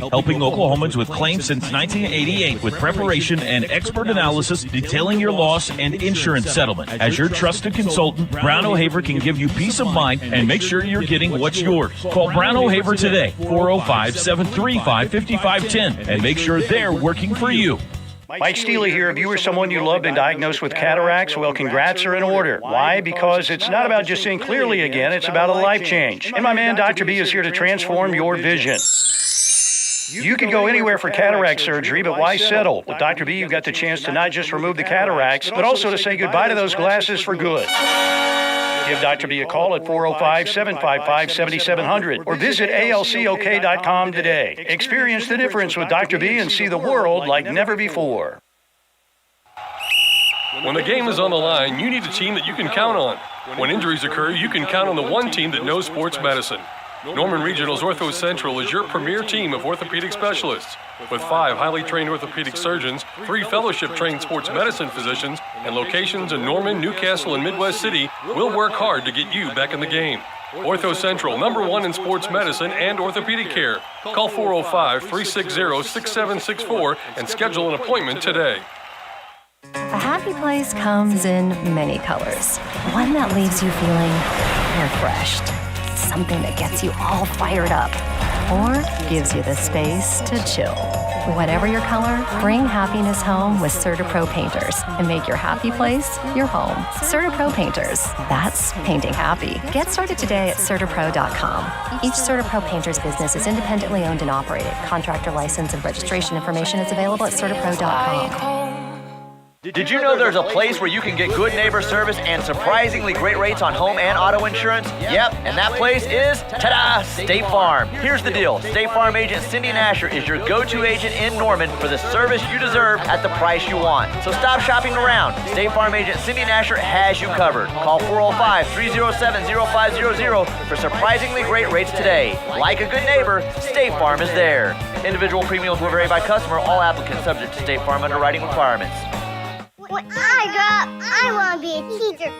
Helping Oklahomans with claims since 1988 with preparation and expert analysis detailing your loss and insurance settlement. As your trusted consultant, Brown O'Haver can give you peace of mind and make sure you're getting what's yours. Call Brown O'Haver today, 405-735-5510, and make sure they're working for you. Mike Steely here. If you or someone you love been diagnosed with cataracts, well, congrats are in order. Why? Because it's not about just seeing clearly again, it's about a life change. And my man, Dr. B, is here to transform your vision. You can go anywhere for cataract surgery, but why settle? With Dr. B, you've got the chance to not just remove the cataracts, but also to say goodbye to those glasses for good. Give Dr. B a call at 405-755-7700 or visit alcok.com today. Experience the difference with Dr. B and see the world like never before. When the game is on the line, you need a team that you can count on. When injuries occur, you can count on the one team that knows sports medicine. Norman Regional's Ortho Central is your premier team of orthopedic specialists. With 5 highly trained orthopedic surgeons, 3 fellowship-trained sports medicine physicians, and locations in Norman, Newcastle, and Midwest City, we'll work hard to get you back in the game. Ortho Central, #1 in sports medicine and orthopedic care. Call 405-360-6764 and schedule an appointment today. A happy place comes in many colors. One that leaves you feeling refreshed. Something that gets you all fired up. Or gives you the space to chill. Whatever your color, bring happiness home with CertaPro Painters and make your happy place your home. CertaPro Painters. That's painting happy. Get started today at CertaPro.com. Each CertaPro Painters business is independently owned and operated. Contractor license and registration information is available at CertaPro.com. Did you know there's a place where you can get good neighbor service and surprisingly great rates on home and auto insurance? Yep, and that place is, ta-da, State Farm. Here's the deal. State Farm agent Cindy Nasher is your go-to agent in Norman for the service you deserve at the price you want. So stop shopping around. State Farm agent Cindy Nasher has you covered. Call 405-307-0500 for surprisingly great rates today. Like a good neighbor, State Farm is there. Individual premiums will vary by customer. All applicants subject to State Farm underwriting requirements. When I grow up, I want to be a teacher.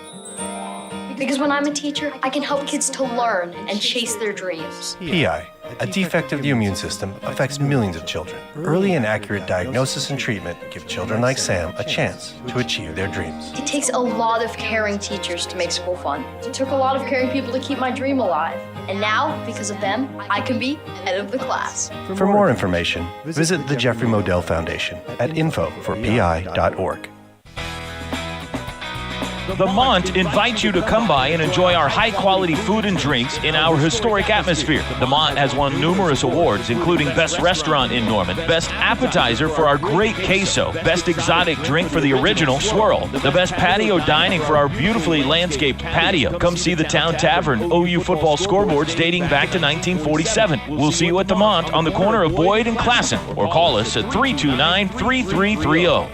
Because when I'm a teacher, I can help kids to learn and chase their dreams. PI, a defect of the immune system, affects millions of children. Early and accurate diagnosis and treatment give children like Sam a chance to achieve their dreams. It takes a lot of caring teachers to make school fun. It took a lot of caring people to keep my dream alive. And now, because of them, I can be head of the class. For more information, visit the Jeffrey Modell Foundation at info4pi.org. The Mont invites you to come by and enjoy our high-quality food and drinks in our historic atmosphere. The Mont has won numerous awards, including Best Restaurant in Norman, Best Appetizer for our great queso, Best Exotic Drink for the original swirl, the Best Patio Dining for our beautifully landscaped patio. Come see the Town Tavern OU football scoreboards dating back to 1947. We'll see you at the Mont on the corner of Boyd and Classen, or call us at 329-3330.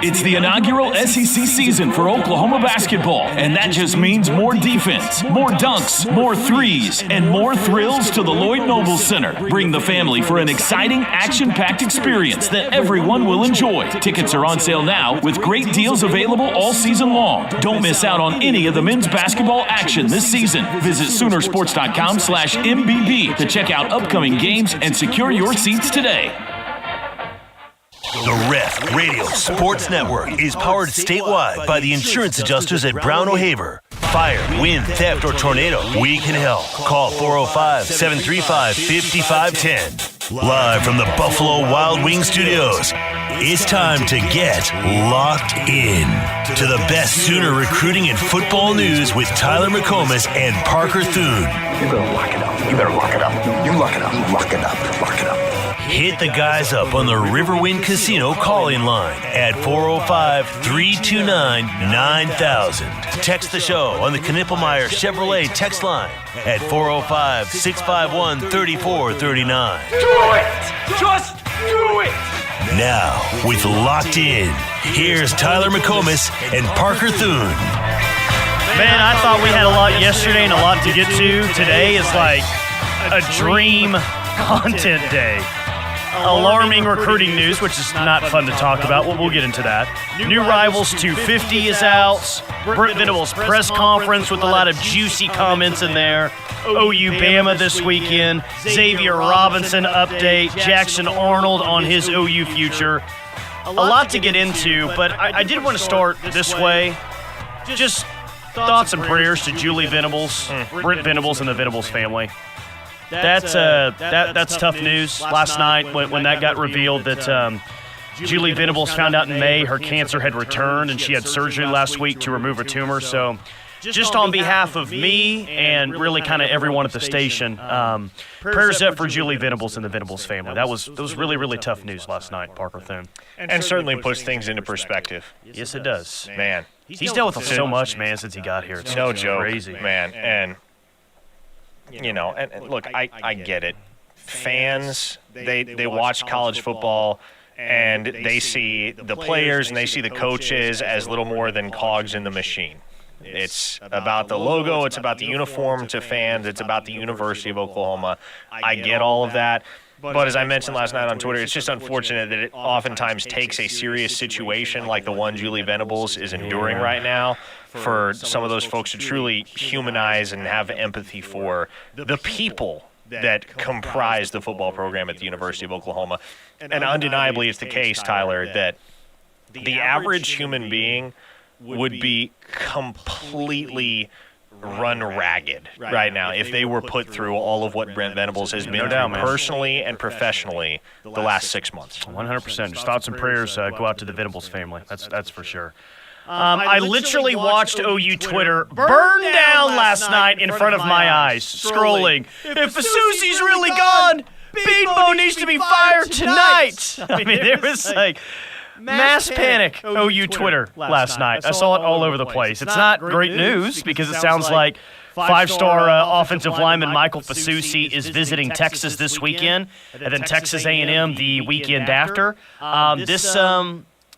It's the inaugural SEC season for Oklahoma basketball, and that just means more defense, more dunks, more threes, and more thrills to the Lloyd Nobles Center. Bring the family for an exciting, action-packed experience that everyone will enjoy. Tickets are on sale now with great deals available all season long. Don't miss out on any of the men's basketball action this season. Visit Soonersports.com/MBB to check out upcoming games and secure your seats today. The Ref Radio Sports Network is powered statewide by the insurance adjusters at Brown O'Haver. Fire, wind, theft, or tornado, we can help. Call 405-735-5510. Live from the Buffalo Wild Wings Studios, it's time to get locked in to the best Sooner recruiting and football news with Tyler McComas and Parker Thune. You better lock it up. You better lock it up. You lock it up. Lock it up. Lock it up. Hit the guys up on the Riverwind Casino call-in line at 405-329-9000. Text the show on the Knippelmeyer Chevrolet text line at 405-651-3439. Do it! Just do it! Now, with Locked In, here's Tyler McComas and Parker Thune. Man, I thought we had a lot yesterday and a lot to get to. Today is like a dream content day. alarming recruiting news, which is not fun to talk about. We'll get into that. New Rivals 250 is out. Brent Venables' press conference with a lot of juicy comments in there. OU Bama this weekend. Xavier Robinson update. Jackson Arnold on his OU future. A lot to get into, but I did want to start this way. Just thoughts and prayers to Julie Venables, Brent Venables, and the Venables family. That's tough news. Last night when that got revealed that Julie Venables found out in May her cancer had returned and she had surgery last week to remove a tumor. So just on behalf of me and really kind of everyone at the station, prayers up for Julie Venables and the Venables family. That was really, really tough news last night, Parker Thune. And certainly puts things into perspective. Yes, it does. Man. He's dealt with so much, man, since he got here. It's no joke, crazy. Man. And, and look, I get it. Fans, they watch college football, and they see the players and they see the coaches as little more than cogs in the machine. It's about the logo. It's about the uniform to fans. It's about the University of Oklahoma. I get all of that. But as I mentioned last night on Twitter, it's just unfortunate that it oftentimes takes a serious situation like the one Julie Venables is enduring right now for some of those folks to truly humanize and have empathy for the people that comprise the football program at the University of Oklahoma. And undeniably, it's the case, Tyler, that the average human being would be completely run ragged right now if they were put through all of what Brent Venables has been through personally and professionally the last 6 months. 100%. Just thoughts and prayers go out to the Venables family. That's for sure. I literally watched OU Twitter burn down last night in front of my eyes, scrolling. If Fusi's really gone, Beanbo needs to be fired tonight. I mean, there was like mass panic OU Twitter last night. I saw it all over the place. It's not great news because it sounds like five-star offensive lineman Michael Fusi is visiting Texas this weekend, and then Texas A&M the weekend after.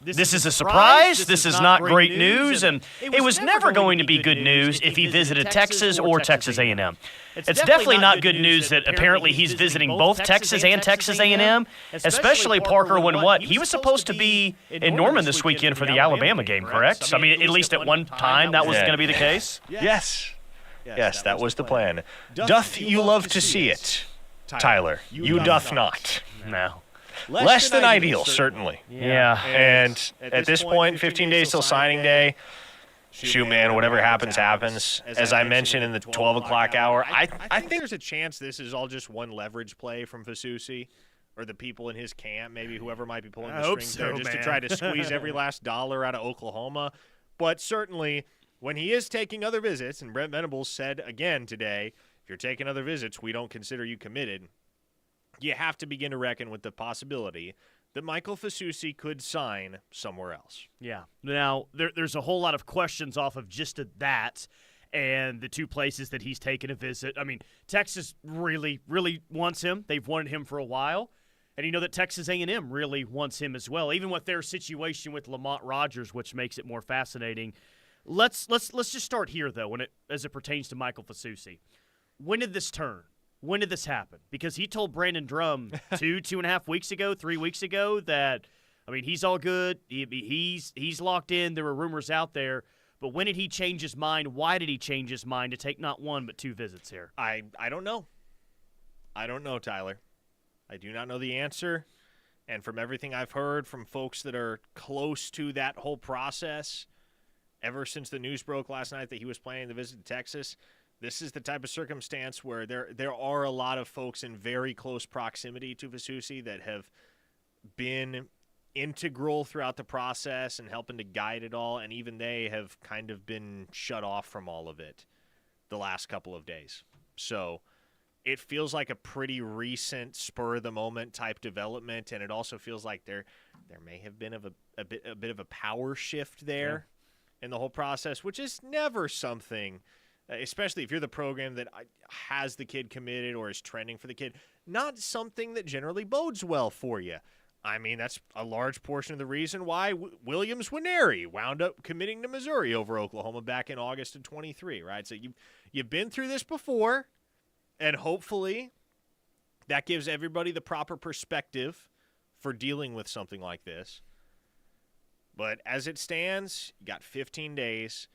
This is a surprise. This is not great news, and it was never going to be good news if he visited Texas or Texas A&M. It's definitely not good news that apparently he's visiting both Texas and Texas A&M, especially Parker when he was supposed to be in Norman this weekend for the Alabama game, correct? I mean, at least at one time that was going to be the case? Yes, that was the plan. Doth you love to see it, Tyler? You doth not. No. Less than ideal, certainly. Yeah. And at this point, 15 days till signing day, shoot, man, whatever happens, happens. As I mentioned in the 12 o'clock hour, I think there's a chance this is all just one leverage play from Fusi or the people in his camp, maybe whoever might be pulling the strings there, just to try to squeeze every last dollar out of Oklahoma. But certainly, when he is taking other visits, and Brent Venables said again today, if you're taking other visits, we don't consider you committed. You have to begin to reckon with the possibility that Michael Fusi could sign somewhere else. Yeah. Now, there's a whole lot of questions off of just that and the two places that he's taken a visit. I mean, Texas really, really wants him. They've wanted him for a while. And you know that Texas A&M really wants him as well, even with their situation with Lamont Rogers, which makes it more fascinating. Let's just start here, though, as it pertains to Michael Fusi. When did this turn? When did this happen? Because he told Brandon Drum 2.5 weeks ago, 3 weeks ago that, I mean, he's all good. He's locked in. There were rumors out there. But when did he change his mind? Why did he change his mind to take not one but two visits here? I don't know. I don't know, Tyler. I do not know the answer. And from everything I've heard from folks that are close to that whole process, ever since the news broke last night that he was planning to visit Texas, this is the type of circumstance where there are a lot of folks in very close proximity to Fusi that have been integral throughout the process and helping to guide it all, and even they have kind of been shut off from all of it the last couple of days. So it feels like a pretty recent spur-of-the-moment type development, and it also feels like there may have been a bit of a power shift there in the whole process, which is never something – especially if you're the program that has the kid committed or is trending for the kid, not something that generally bodes well for you. I mean, that's a large portion of the reason why Williams Winery wound up committing to Missouri over Oklahoma back in August of 23, right? So you've been through this before, and hopefully that gives everybody the proper perspective for dealing with something like this. But as it stands, you got 15 days,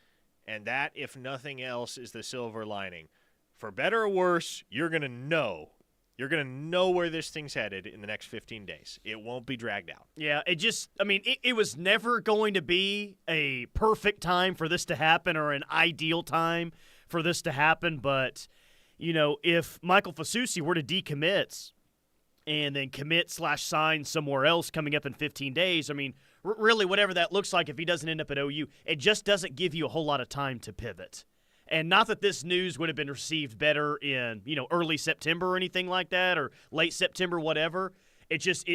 and that, if nothing else, is the silver lining. For better or worse, you're going to know. You're going to know where this thing's headed in the next 15 days. It won't be dragged out. Yeah, it was never going to be a perfect time for this to happen or an ideal time for this to happen. But, if Michael Fusi were to decommit and then commit/sign somewhere else coming up in 15 days, really whatever that looks like if he doesn't end up at OU, it just doesn't give you a whole lot of time to pivot. And not that this news would have been received better in, early September or anything like that, or late September, whatever. It's just,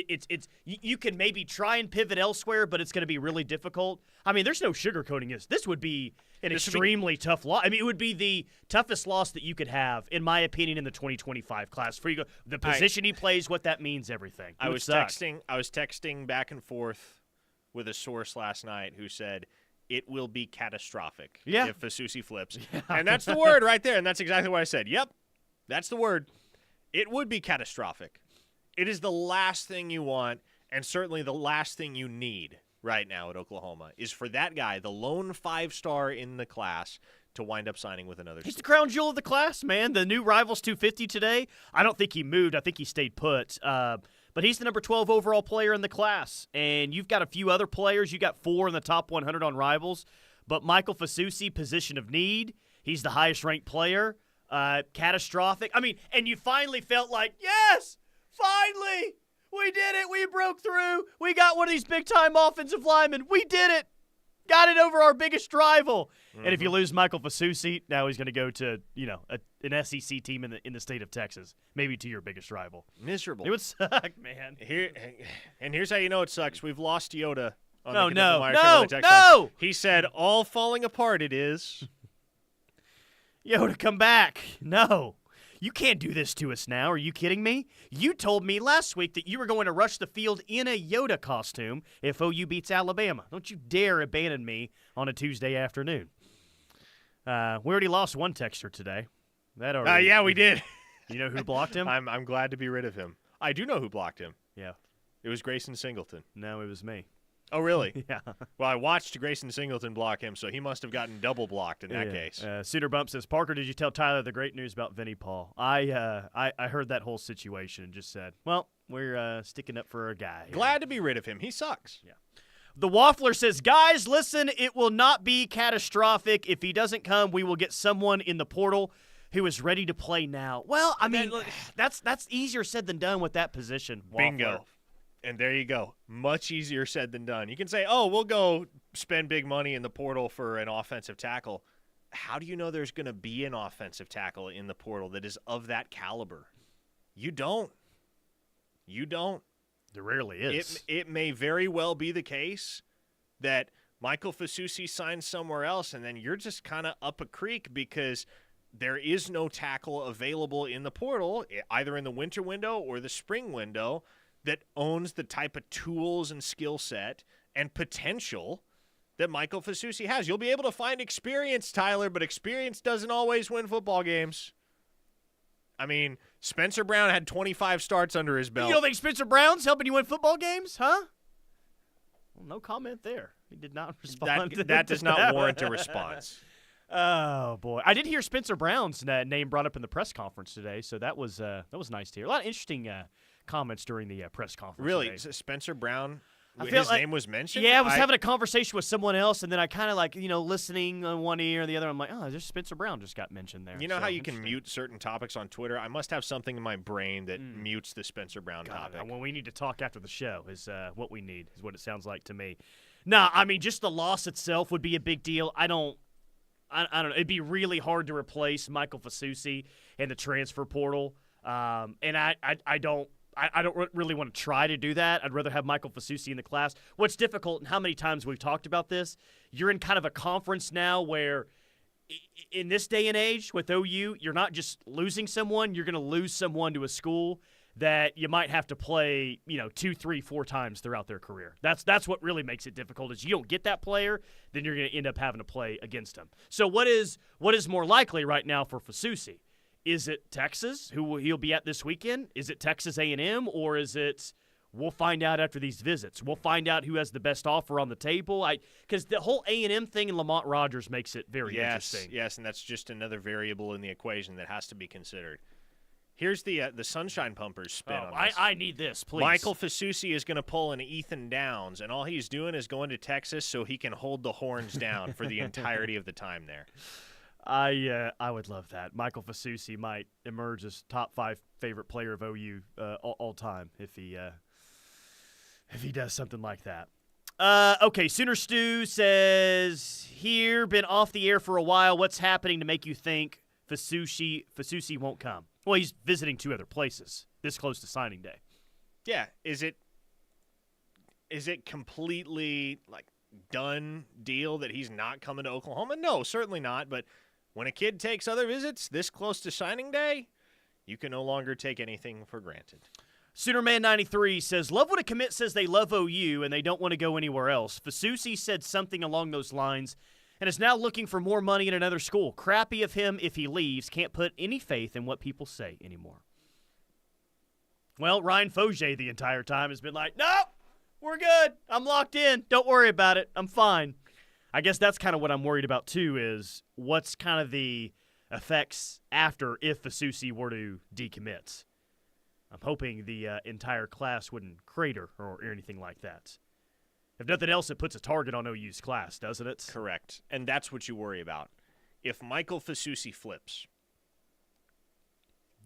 you can maybe try and pivot elsewhere, but it's going to be really difficult. There's no sugarcoating this. This would be an extremely tough loss. It would be the toughest loss that you could have, in my opinion, in the 2025 class. For you, the position he plays, what that means, everything. I was texting back and forth with a source last night who said, it will be catastrophic if Fusi flips. Yeah. And that's the word right there, and that's exactly what I said. Yep, that's the word. It would be catastrophic. It is the last thing you want, and certainly the last thing you need right now at Oklahoma, is for that guy, the lone 5-star in the class, to wind up signing with another. He's the crown jewel of the class, man. The new Rivals 250 today, I don't think he moved. I think he stayed put. But he's the number 12 overall player in the class. And you've got a few other players. You got 4 in the top 100 on Rivals. But Michael Fusi, position of need. He's the highest-ranked player. Catastrophic. And you finally felt like, yes, finally, we did it. We broke through. We got one of these big-time offensive linemen. We did it. Got it over our biggest rival. Mm-hmm. And if you lose Michael Fusi, now he's going to go to, an SEC team in the state of Texas, maybe to your biggest rival. Miserable. It would suck, man. Here's how you know it sucks. We've lost Yoda. On No. He said, all falling apart it is. Yoda, come back. No. You can't do this to us now. Are you kidding me? You told me last week that you were going to rush the field in a Yoda costume if OU beats Alabama. Don't you dare abandon me on a Tuesday afternoon. We already lost one texter today. Yeah, we did. You know who blocked him? I'm glad to be rid of him. I do know who blocked him. Yeah. It was Grayson Singleton. No, it was me. Oh, really? Yeah. Well, I watched Grayson Singleton block him, so he must have gotten double blocked in that case. Suitor Bump says, Parker, did you tell Tyler the great news about Vinnie Paul? I heard that whole situation and just said, well, we're sticking up for a guy. Glad to be rid of him. He sucks. Yeah. The Waffler says, guys, listen, it will not be catastrophic. If he doesn't come, we will get someone in the portal who is ready to play now. Well, that's easier said than done with that position, Waffler. Bingo. And there you go. Much easier said than done. You can say, oh, we'll go spend big money in the portal for an offensive tackle. How do you know there's going to be an offensive tackle in the portal that is of that caliber? You don't. There rarely is. It may very well be the case that Michael Fusi signs somewhere else, and then you're just kind of up a creek because there is no tackle available in the portal, either in the winter window or the spring window, that owns the type of tools and skill set and potential that Michael Fusi has. You'll be able to find experience, Tyler, but experience doesn't always win football games. Spencer Brown had 25 starts under his belt. You don't think Spencer Brown's helping you win football games, huh? Well, no comment there. He did not respond. That does not warrant a response. Oh, boy. I did hear Spencer Brown's name brought up in the press conference today, so that was nice to hear. A lot of interesting comments during the press conference. Really? Today. Spencer Brown? His name was mentioned? Yeah, I was having a conversation with someone else, and then I kind of listening on one ear and the other. I'm like, oh, there's Spencer Brown just got mentioned there. You know how you can mute certain topics on Twitter? I must have something in my brain that mutes the Spencer Brown topic. Well, we need to talk after the show is what we need, is what it sounds like to me. No, just the loss itself would be a big deal. I don't know. It'd be really hard to replace Michael Fusi in the transfer portal. And I don't really want to try to do that. I'd rather have Michael Fusi in the class. What's difficult, and how many times we've talked about this, you're in kind of a conference now where in this day and age with OU, you're not just losing someone, you're going to lose someone to a school that you might have to play, 2, 3, 4 times throughout their career. That's what really makes it difficult is you don't get that player, then you're going to end up having to play against them. So what is more likely right now for Fusi? Is it Texas, who he'll be at this weekend? Is it Texas A&M, or is it we'll find out after these visits? We'll find out who has the best offer on the table. Because the whole A&M thing in Lamont Rogers makes it very interesting. Yes, and that's just another variable in the equation that has to be considered. Here's the Sunshine Pumpers spin on this. I need this, please. Michael Fusi is going to pull an Ethan Downs, and all he's doing is going to Texas so he can hold the horns down for the entirety of the time there. I would love that. Michael Fusi might emerge as top 5 favorite player of OU all time if he does something like that. Okay, Sooner Stew says, here, been off the air for a while. What's happening to make you think Fusi won't come? Well, he's visiting 2 other places this close to signing day. Yeah, is it completely like done deal that he's not coming to Oklahoma? No, certainly not. But when a kid takes other visits this close to signing day, you can no longer take anything for granted. Soonerman93 says, love when a commit says they love OU and they don't want to go anywhere else. Fusi said something along those lines and is now looking for more money in another school. Crappy of him if he leaves. Can't put any faith in what people say anymore. Well, Ryan Fogier the entire time has been like, nope, we're good. I'm locked in. Don't worry about it. I'm fine. I guess that's kind of what I'm worried about, too, is what's kind of the effects after if Fusi were to decommit. I'm hoping the entire class wouldn't crater or anything like that. If nothing else, it puts a target on OU's class, doesn't it? Correct. And that's what you worry about. If Michael Fusi flips,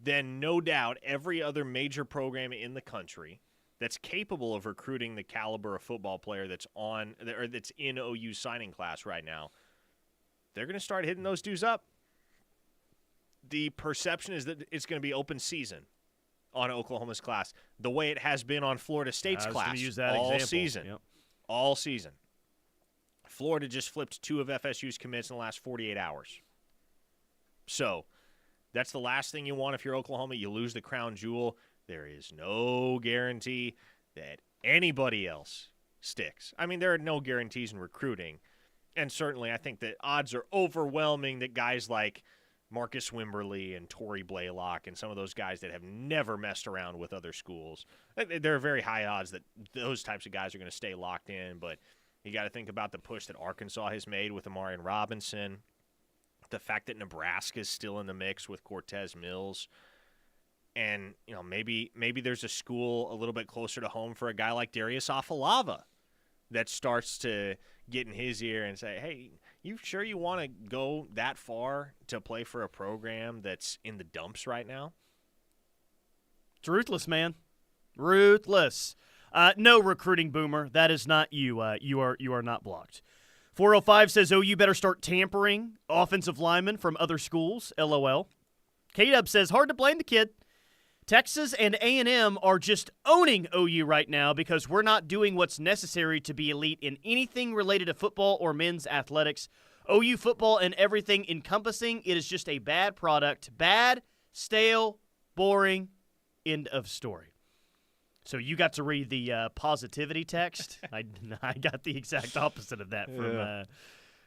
then no doubt every other major program in the country that's capable of recruiting the caliber of football player that's in OU's signing class right now, they're going to start hitting those dudes up. The perception is that it's going to be open season on Oklahoma's class, the way it has been on Florida State's class use that all example. season. Yep. All season. Florida just flipped 2 of FSU's commits in the last 48 hours. So that's the last thing you want if you're Oklahoma. You lose the crown jewel. There is no guarantee that anybody else sticks. I mean, there are no guarantees in recruiting. And certainly I think that odds are overwhelming that guys like Marcus Wimberly and Torrey Blaylock and some of those guys that have never messed around with other schools, there are very high odds that those types of guys are going to stay locked in. But you got to think about the push that Arkansas has made with Amarian Robinson, the fact that Nebraska is still in the mix with Cortez Mills. And, maybe there's a school a little bit closer to home for a guy like Darius Afalava that starts to get in his ear and say, hey, you sure you want to go that far to play for a program that's in the dumps right now? It's ruthless, man. Ruthless. No, recruiting boomer. That is not you. You are not blocked. 405 says, you better start tampering offensive linemen from other schools. LOL. K-Dub says, hard to blame the kid. Texas and A&M are just owning OU right now because we're not doing what's necessary to be elite in anything related to football or men's athletics. OU football and everything encompassing, it is just a bad product. Bad, stale, boring, end of story. So you got to read the positivity text. I got the exact opposite of that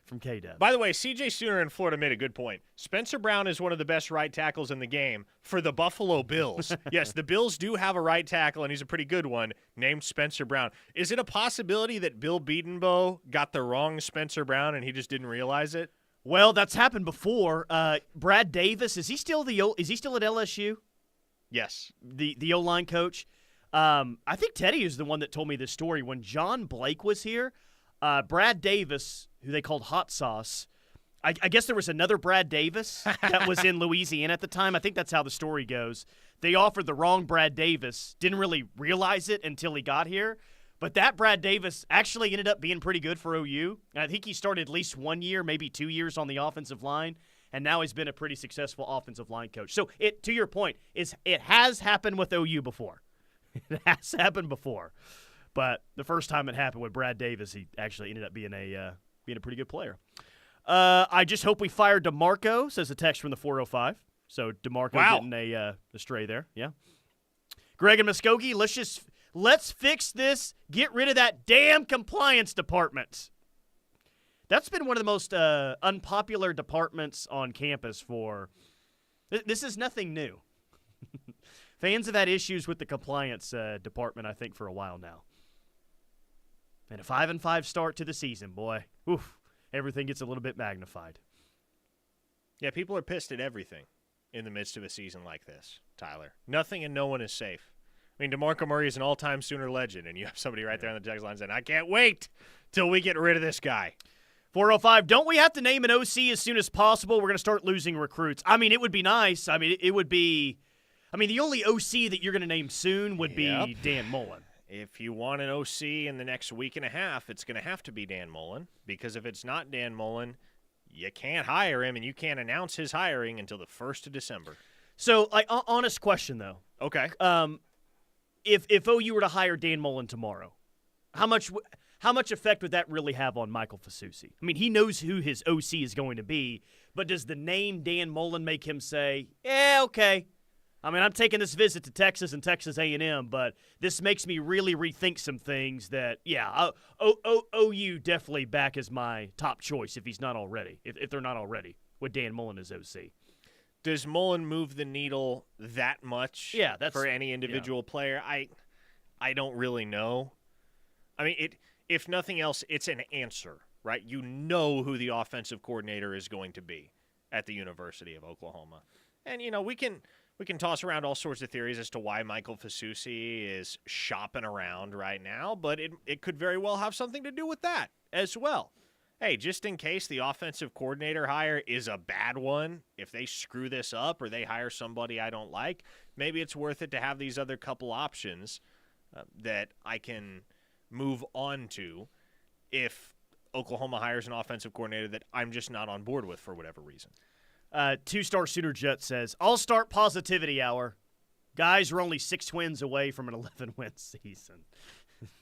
from K-Dub. By the way, C.J. Sooner in Florida made a good point. Spencer Brown is one of the best right tackles in the game for the Buffalo Bills. Yes, the Bills do have a right tackle, and he's a pretty good one, named Spencer Brown. Is it a possibility that Bill Bedenbaugh got the wrong Spencer Brown and he just didn't realize it? Well, that's happened before. Brad Davis, is he still at LSU? Yes. The O-line coach. I think Teddy is the one that told me this story. When John Blake was here, Brad Davis, who they called Hot Sauce, I guess there was another Brad Davis that was in Louisiana at the time. I think that's how the story goes. They offered the wrong Brad Davis, didn't really realize it until he got here. But that Brad Davis actually ended up being pretty good for OU. And I think he started at least 1 year, maybe 2 years on the offensive line, and now he's been a pretty successful offensive line coach. So to your point, it has happened with OU before. It has happened before. But the first time it happened with Brad Davis, he actually ended up being a pretty good player. I just hope we fire DeMarco, says a text from the 405. So DeMarco getting a stray there. Yeah. Greg and Muskogee, let's fix this. Get rid of that damn compliance department. That's been one of the most unpopular departments on campus for This is nothing new. Fans have had issues with the compliance department, I think, for a while now. And a 5-5 start to the season, boy. Oof, everything gets a little bit magnified. Yeah, people are pissed at everything in the midst of a season like this, Tyler. Nothing and no one is safe. I mean, DeMarco Murray is an all-time Sooner legend, and you have somebody right there on the text line saying, I can't wait till we get rid of this guy. 405, don't we have to name an OC as soon as possible? We're going to start losing recruits. I mean, it would be nice. I mean, it would be – I mean, the only OC that you're going to name soon would be Dan Mullen. If you want an OC in the next week and a half, it's going to have to be Dan Mullen, because if it's not Dan Mullen, you can't hire him, and you can't announce his hiring until the 1st of December. So, like, honest question, though. Okay. If OU were to hire Dan Mullen tomorrow, how much effect would that really have on Michael Fusi? I mean, he knows who his OC is going to be, but does the name Dan Mullen make him say, yeah, okay. I mean, I'm taking this visit to Texas and Texas A&M, but this makes me really rethink some things that, yeah, OU definitely back as my top choice if he's not already, if they're not already, with Dan Mullen as OC. Does Mullen move the needle that much for any individual player? I don't really know. I mean, if nothing else, it's an answer, right? You know who the offensive coordinator is going to be at the University of Oklahoma. And, you know, we can toss around all sorts of theories as to why Michael Fusi is shopping around right now, but it could very well have something to do with that as well. Hey, just in case the offensive coordinator hire is a bad one, if they screw this up or they hire somebody I don't like, maybe it's worth it to have these other couple options that I can move on to if Oklahoma hires an offensive coordinator that I'm just not on board with for whatever reason. 2-star Sooner Jet says, I'll start positivity hour. Guys, we're only 6 wins away from an 11-win season.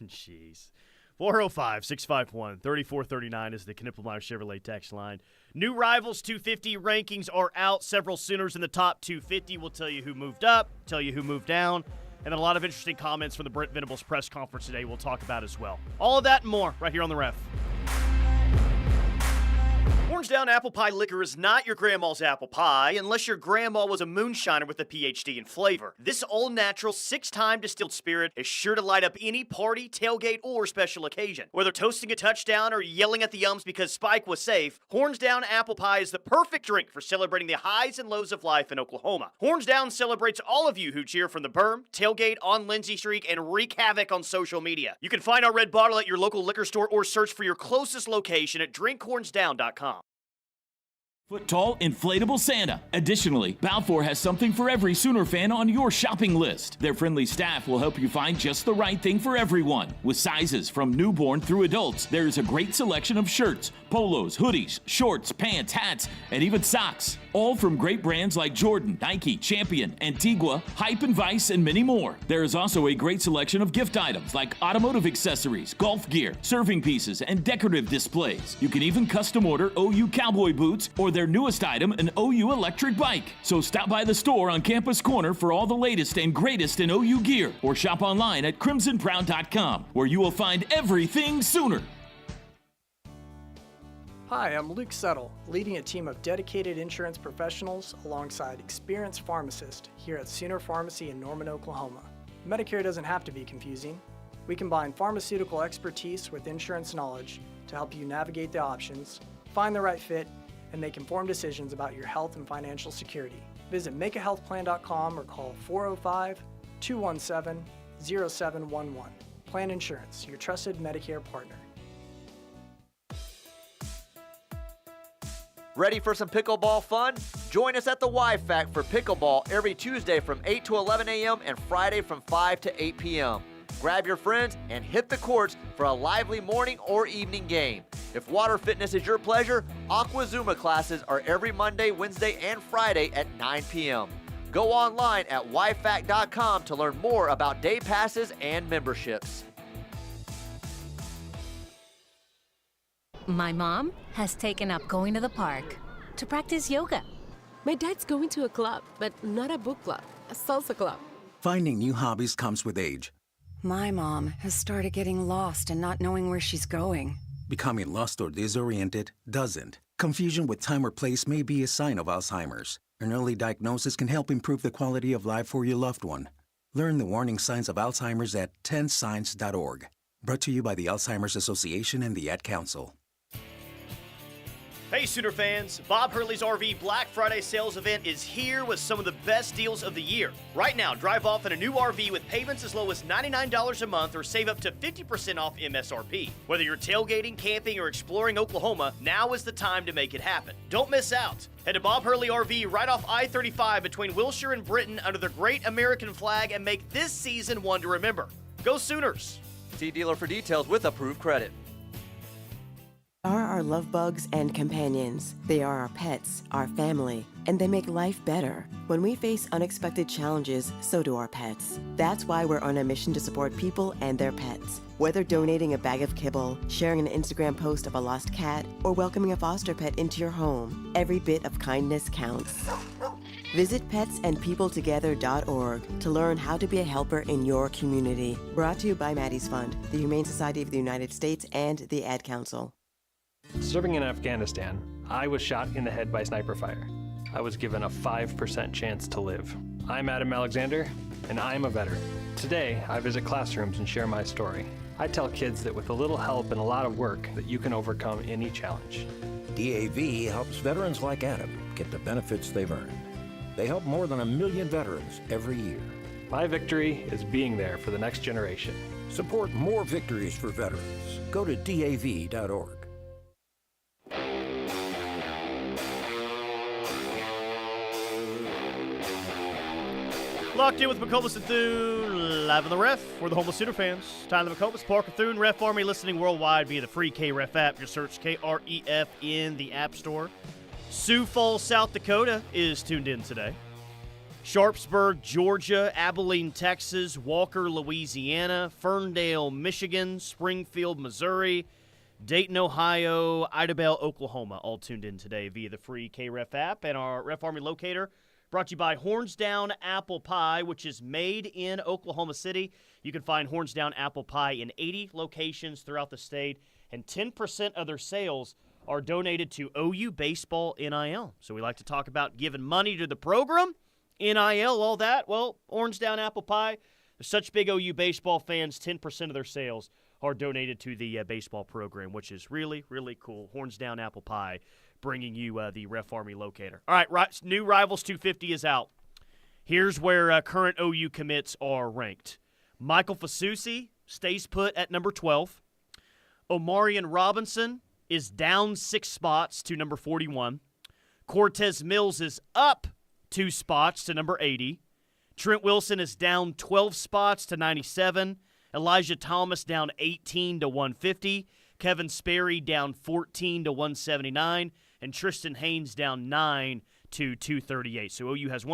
Jeez. 405-651-3439 is the Knippelmeyer Chevrolet text line. New Rivals 250 rankings are out. Several Sooners in the top 250. We'll tell you who moved up, tell you who moved down, and then a lot of interesting comments from the Brent Venables press conference today we'll talk about as well. All of that and more right here on The Ref. Orange Down Apple Pie Liquor is not your grandma's apple pie unless your grandma was a moonshiner with a PhD in flavor. This all-natural, 6-time distilled spirit is sure to light up any party, tailgate, or special occasion. Whether toasting a touchdown or yelling at the umps because Spike was safe, Horns Down Apple Pie is the perfect drink for celebrating the highs and lows of life in Oklahoma. Horns Down celebrates all of you who cheer from the berm, tailgate, on Lindsay Streak, and wreak havoc on social media. You can find our red bottle at your local liquor store or search for your closest location at drinkhornsdown.com. Foot tall, inflatable Santa. Additionally, Balfour has something for every Sooner fan on your shopping list. Their friendly staff will help you find just the right thing for everyone. With sizes from newborn through adults, there is a great selection of shirts, polos, hoodies, shorts, pants, hats, and even socks. All from great brands like Jordan, Nike, Champion, Antigua, Hype and Vice, and many more. There is also a great selection of gift items like automotive accessories, golf gear, serving pieces, and decorative displays. You can even custom order OU cowboy boots or their newest item, an OU electric bike. So stop by the store on Campus Corner for all the latest and greatest in OU gear, or shop online at crimsonproud.com, where you will find everything Sooner. Hi, I'm Luke Settle, leading a team of dedicated insurance professionals alongside experienced pharmacists here at Sooner Pharmacy in Norman, Oklahoma. Medicare doesn't have to be confusing. We combine pharmaceutical expertise with insurance knowledge to help you navigate the options, find the right fit, and make informed decisions about your health and financial security. Visit makeahealthplan.com or call 405-217-0711. Plan Insurance, your trusted Medicare partner. Ready for some pickleball fun? Join us at the YFAC for pickleball every Tuesday from 8 to 11 a.m. and Friday from 5 to 8 p.m. Grab your friends and hit the courts for a lively morning or evening game. If water fitness is your pleasure, Aquazuma classes are every Monday, Wednesday, and Friday at 9 p.m. Go online at yfac.com to learn more about day passes and memberships. My mom has taken up going to the park to practice yoga. My dad's going to a club, but not a book club, a salsa club. Finding new hobbies comes with age. My mom has started getting lost and not knowing where she's going. Becoming lost or disoriented doesn't. Confusion with time or place may be a sign of Alzheimer's. An early diagnosis can help improve the quality of life for your loved one. Learn the warning signs of Alzheimer's at 10signs.org. Brought to you by the Alzheimer's Association and the Ad Council. Hey, Sooner fans, Bob Hurley's RV Black Friday sales event is here with some of the best deals of the year. Right now, drive off in a new RV with payments as low as $99 a month or save up to 50% off MSRP. Whether you're tailgating, camping, or exploring Oklahoma, now is the time to make it happen. Don't miss out. Head to Bob Hurley RV right off I-35 between Wilshire and Britton under the great American flag and make this season one to remember. Go Sooners! See dealer for details with approved credit. Are our love bugs and companions. They are our pets, our family, and they make life better. When we face unexpected challenges, so do our pets. That's why we're on a mission to support people and their pets. Whether donating a bag of kibble, sharing an Instagram post of a lost cat, or welcoming a foster pet into your home, every bit of kindness counts. Visit petsandpeopletogether.org to learn how to be a helper in your community. Brought to you by Maddie's Fund, the Humane Society of the United States, and the Ad Council. Serving in Afghanistan, I was shot in the head by sniper fire. I was given a 5% chance to live. I'm Adam Alexander, and I'm a veteran. Today, I visit classrooms and share my story. I tell kids that with a little help and a lot of work, that you can overcome any challenge. DAV helps veterans like Adam get the benefits they've earned. They help more than 1 million veterans every year. My victory is being there for the next generation. Support more victories for veterans. Go to DAV.org. Locked in with McComas and Thune, live on the Ref for the homeless Sooner fans. Tyler McComas, Parker Thune, Ref Army, listening worldwide via the free KREF app. Just search KREF in the App Store. Sioux Falls, South Dakota is tuned in today. Sharpsburg, Georgia, Abilene, Texas, Walker, Louisiana, Ferndale, Michigan, Springfield, Missouri, Dayton, Ohio, Idabel, Oklahoma, all tuned in today via the free KREF app and our Ref Army locator. Brought to you by Hornsdown Apple Pie, which is made in Oklahoma City. You can find Hornsdown Apple Pie in 80 locations throughout the state, and 10% of their sales are donated to OU Baseball NIL. So we like to talk about giving money to the program, NIL, all that. Well, Hornsdown Apple Pie, they're such big OU baseball fans, 10% of their sales are donated to the baseball program, which is really, really cool. Hornsdown Apple Pie, bringing you the Ref Army locator. All right, new Rivals 250 is out. Here's where current OU commits are ranked. Michael Fusi stays put at number 12. Omarion Robinson is down 6 spots to number 41. Cortez Mills is up 2 spots to number 80. Trent Wilson is down 12 spots to 97. Elijah Thomas down 18 to 150. Kevin Sperry down 14 to 179. And Tristan Haynes down 9 to 238. So OU has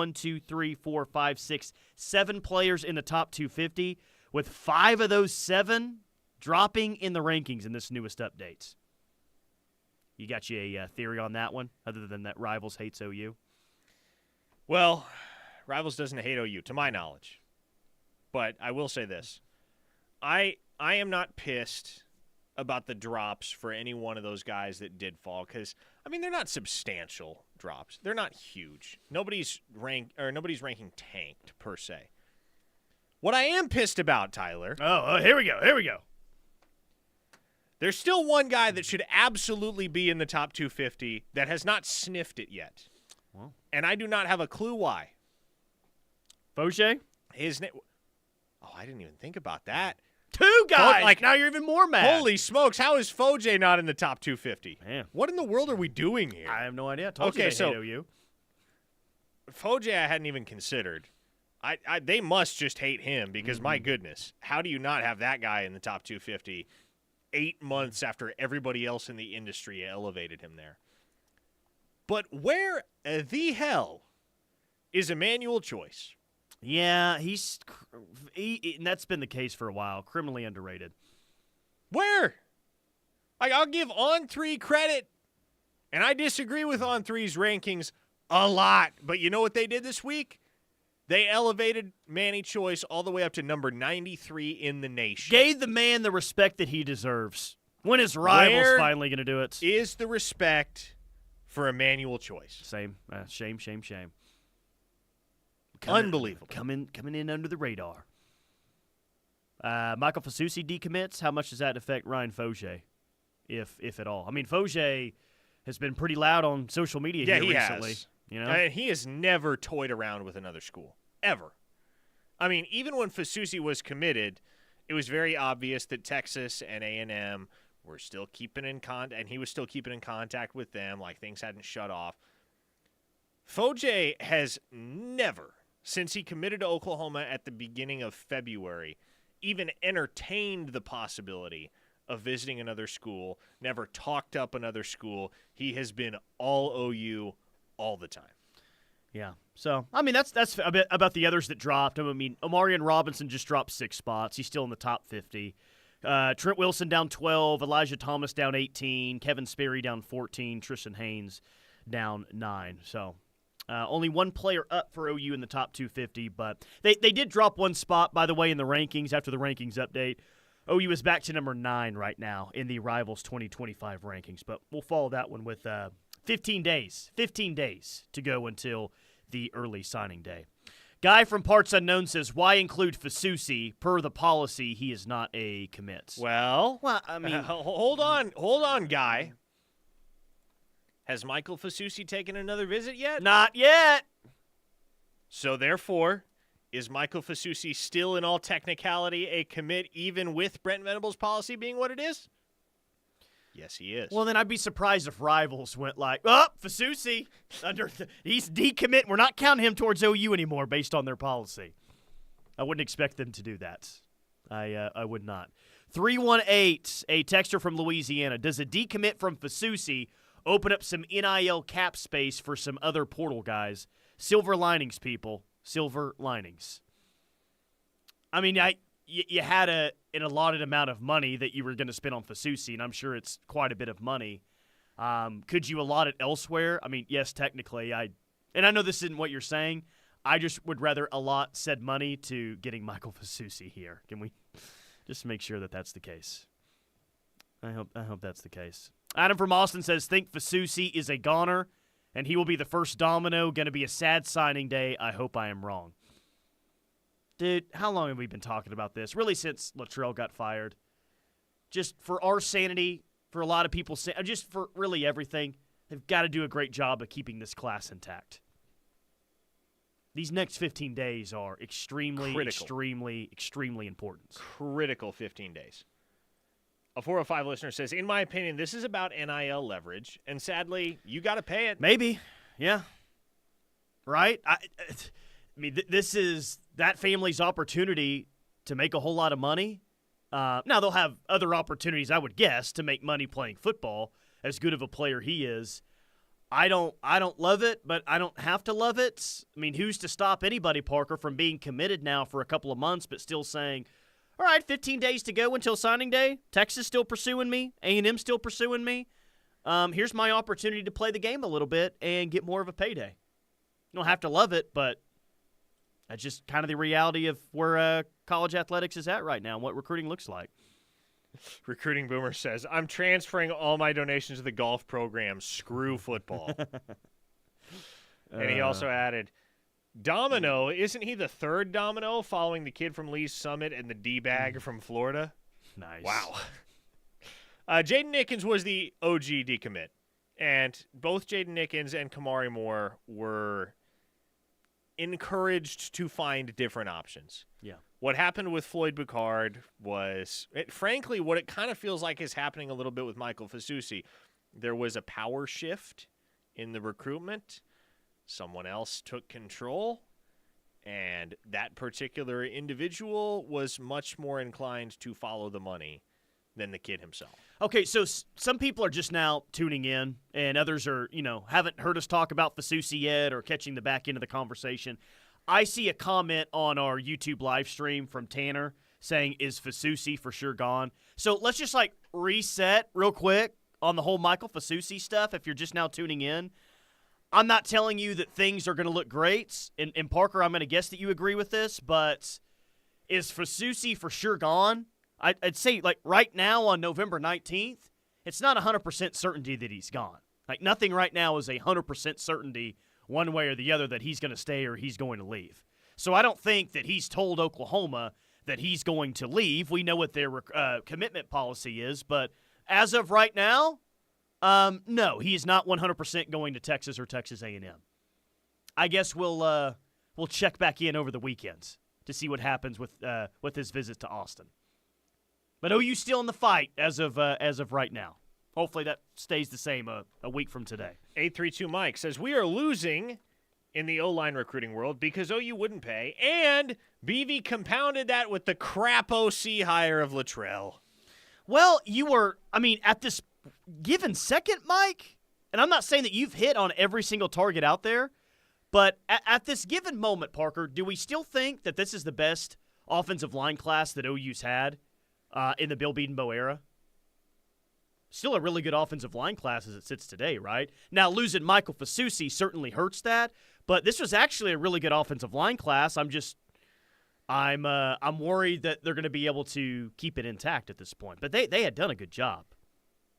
7 players in the top 250, with 5 of those 7 dropping in the rankings in this newest update. You got a theory on that one, other than that Rivals hates OU? Well, Rivals doesn't hate OU, to my knowledge. But I will say this. I am not pissed about the drops for any one of those guys that did fall, because they're not substantial drops. They're not huge. Nobody's ranking tanked per se. What I am pissed about, Tyler. Oh, here we go. There's still one guy that should absolutely be in the top 250 that has not sniffed it yet. Well. And I do not have a clue why. Fauché? His name. Oh, I didn't even think about that. 2 guys. Now you're even more mad. Holy smokes! How is Fauché not in the top 250? Man, what in the world are we doing here? I have no idea. I told you they hate OU. Fauché, I hadn't even considered. They must just hate him because my goodness, how do you not have that guy in the top 250? 8 months after everybody else in the industry elevated him there. But where the hell is Emmanuel Choice? Yeah, and that's been the case for a while. Criminally underrated. Where? I'll give On3 credit, and I disagree with On3's rankings a lot. But you know what they did this week? They elevated Manny Choice all the way up to number 93 in the nation. Gave the man the respect that he deserves. When is Rivals finally going to do it? Is the respect for a manual choice. Same. Shame. Unbelievable. Coming in under the radar. Michael Fusi decommits. How much does that affect Ryan Fauché, if at all? I mean, Fauché has been pretty loud on social media here recently. Has. You know? And he has never toyed around with another school, ever. I mean, even when Fusi was committed, it was very obvious that Texas and A&M were still keeping in contact, and he was still keeping in contact with them, like things hadn't shut off. Fauché has never, since he committed to Oklahoma at the beginning of February, even entertained the possibility of visiting another school, never talked up another school. He has been all OU all the time. Yeah. So, I mean, that's a bit about the others that dropped. I mean, Omarion Robinson just dropped 6 spots. He's still in the top 50. Trent Wilson down 12. Elijah Thomas down 18. Kevin Sperry down 14. Tristan Haynes down 9. So, only one player up for OU in the top 250. But they did drop 1 spot, by the way, in the rankings after the rankings update. OU is back to number 9 right now in the Rivals 2025 rankings. But we'll follow that one with 15 days. 15 days to go until the early signing day. Guy from Parts Unknown says, why include Fusi? Per the policy, he is not a commit. Well, I mean, hold on, Guy. Has Michael Fusi taken another visit yet? Not yet. So therefore, is Michael Fusi still in all technicality a commit even with Brent Venables' policy being what it is? Yes, he is. Well, then I'd be surprised if Rivals went like, oh, Fusi, he's decommit. We're not counting him towards OU anymore based on their policy. I wouldn't expect them to do that. I would not. 318, a texter from Louisiana. Does a decommit from Fusi open up some NIL cap space for some other portal guys? Silver linings, people. Silver linings. I mean, you had an allotted amount of money that you were going to spend on Fusi, and I'm sure it's quite a bit of money. Could you allot it elsewhere? I mean, yes, technically. And I know this isn't what you're saying. I just would rather allot said money to getting Michael Fusi here. Can we just make sure that that's the case? I hope that's the case. Adam from Austin says, think Fusi is a goner, and he will be the first domino. Going to be a sad signing day. I hope I am wrong. Dude, how long have we been talking about this? Really since Luttrell got fired. Just for our sanity, for a lot of people, just for really everything, they've got to do a great job of keeping this class intact. These next 15 days are extremely important. Critical 15 days. A 405 listener says, in my opinion, this is about NIL leverage, and sadly, you got to pay it. Maybe. Yeah. Right? I mean, this is that family's opportunity to make a whole lot of money. Now, they'll have other opportunities, I would guess, to make money playing football, as good of a player he is. I don't love it, but I don't have to love it. I mean, who's to stop anybody, Parker, from being committed now for a couple of months, but still saying, all right, 15 days to go until signing day. Texas still pursuing me. A&M still pursuing me. Here's my opportunity to play the game a little bit and get more of a payday. You don't have to love it, but that's just kind of the reality of where college athletics is at right now and what recruiting looks like. Recruiting Boomer says, I'm transferring all my donations to the golf program. Screw football. And he also added, Domino, isn't he the third domino following the kid from Lee's Summit and the D-bag from Florida? Nice. Wow. Jaden Nickens was the OG decommit. And both Jaden Nickens and Kamari Moore were encouraged to find different options. Yeah. What happened with Floyd Boucard was, frankly, what it kind of feels like is happening a little bit with Michael Fusi. There was a power shift in the recruitment. Someone else took control, and that particular individual was much more inclined to follow the money than the kid himself. Okay, so some people are just now tuning in, and others are, haven't heard us talk about Fusi yet or catching the back end of the conversation. I see a comment on our YouTube live stream from Tanner saying, is Fusi for sure gone? So let's just reset real quick on the whole Michael Fusi stuff if you're just now tuning in. I'm not telling you that things are going to look great. And Parker, I'm going to guess that you agree with this, but is Fusi for sure gone? I'd say right now on November 19th, it's not 100% certainty that he's gone. Like, nothing right now is 100% certainty one way or the other that he's going to stay or he's going to leave. So I don't think that he's told Oklahoma that he's going to leave. We know what their commitment policy is, but as of right now, no, he is not 100% going to Texas or Texas A&M. I guess we'll check back in over the weekends to see what happens with his visit to Austin. But OU's still in the fight as of right now. Hopefully that stays the same a week from today. 832 Mike says, we are losing in the O-line recruiting world because OU wouldn't pay, and BV compounded that with the crap OC hire of Luttrell. Well, at this given second, Mike, and I'm not saying that you've hit on every single target out there, but at this given moment, Parker, do we still think that this is the best offensive line class that OU's had in the Bill Bedenbaugh era? Still a really good offensive line class as it sits today, right? Now, losing Michael Fusi certainly hurts that, but this was actually a really good offensive line class. I'm worried that they're going to be able to keep it intact at this point. But they had done a good job.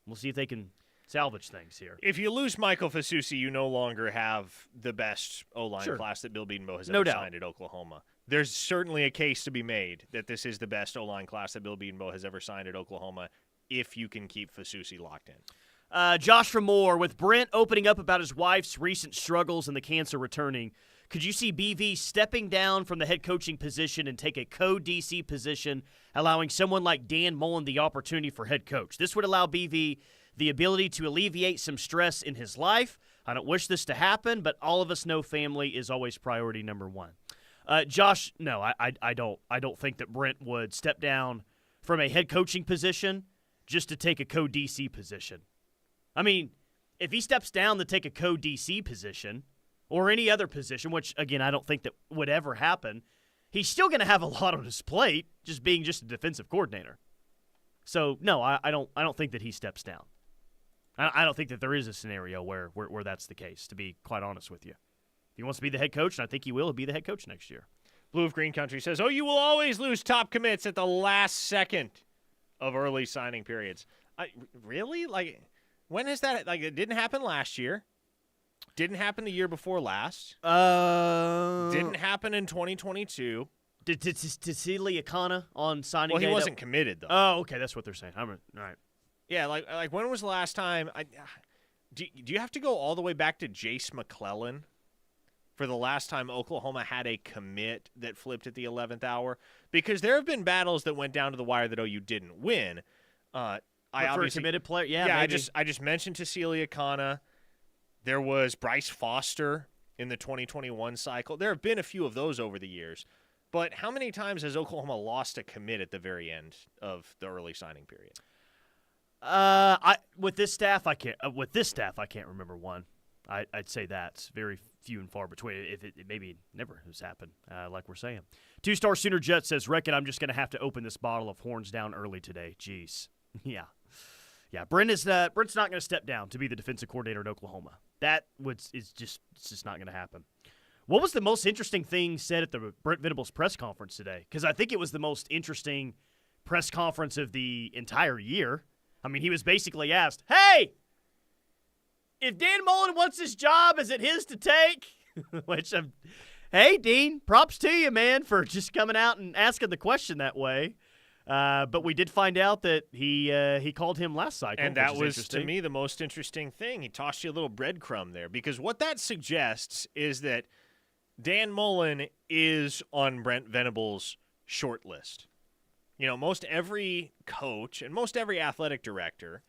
We'll see if they can salvage things here. If you lose Michael Fusi, you no longer have the best O-line class that Bill Bedenbaugh has ever signed at Oklahoma. There's certainly a case to be made that this is the best O-line class that Bill Bedenbaugh has ever signed at Oklahoma if you can keep Fusi locked in. Josh from Moore, with Brent opening up about his wife's recent struggles and the cancer returning, could you see BV stepping down from the head coaching position and take a co-DC position, allowing someone like Dan Mullen the opportunity for head coach? This would allow BV the ability to alleviate some stress in his life. I don't wish this to happen, but all of us know family is always priority number one. Josh, no, I don't think that Brent would step down from a head coaching position just to take a co-DC position. I mean, if he steps down to take a co-DC position or any other position, which, again, I don't think that would ever happen, he's still going to have a lot on his plate just being just a defensive coordinator. So, no, I don't think that he steps down. I don't think that there is a scenario where that's the case, to be quite honest with you. If he wants to be the head coach, and I think he will be the head coach next year. Blue of Green Country says, you will always lose top commits at the last second of early signing periods. Really? Like, when is that? Like, it didn't happen last year. Didn't happen the year before last. Didn't happen in 2022. Did see Liakana on signing day? Well, he wasn't committed, though. Oh, okay. That's what they're saying. All right. Yeah, like when was the last time? Do you have to go all the way back to Jace McClellan for the last time Oklahoma had a commit that flipped at the 11th hour? Because there have been battles that went down to the wire that OU didn't win. For a committed player? Yeah, maybe. I just mentioned Cecilia Kana. There was Bryce Foster in the 2021 cycle. There have been a few of those over the years. But how many times has Oklahoma lost a commit at the very end of the early signing period? With this staff, I can't remember one. I'd say that's very few and far between. If it maybe never has happened, like we're saying. 2-star Sooner Jet says, reckon I'm just going to have to open this bottle of Horns Down early today. Jeez. Yeah. Brent's not going to step down to be the defensive coordinator at Oklahoma. It's just not going to happen. What was the most interesting thing said at the Brent Venables press conference today? Because I think it was the most interesting press conference of the entire year. I mean, he was basically asked, hey, if Dan Mullen wants this job, is it his to take? Hey, Dean, props to you, man, for just coming out and asking the question that way. But we did find out that he called him last cycle. And that was, to me, the most interesting thing. He tossed you a little breadcrumb there, because what that suggests is that Dan Mullen is on Brent Venables' short list. You know, most every coach and most every athletic director,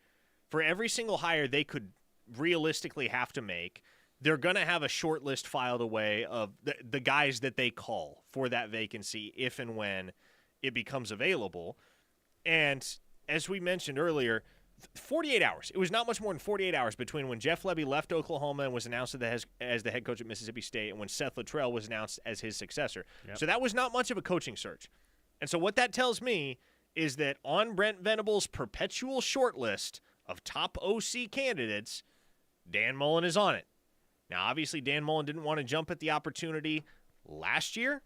for every single hire they could realistically have to make, they're going to have a short list filed away of the guys that they call for that vacancy if and when it becomes available. And as we mentioned earlier, 48 hours. It was not much more than 48 hours between when Jeff Lebby left Oklahoma and was announced as the head coach at Mississippi State and when Seth Luttrell was announced as his successor. Yep. So that was not much of a coaching search. And so what that tells me is that on Brent Venables' perpetual short list of top OC candidates, Dan Mullen is on it. Now, obviously, Dan Mullen didn't want to jump at the opportunity last year.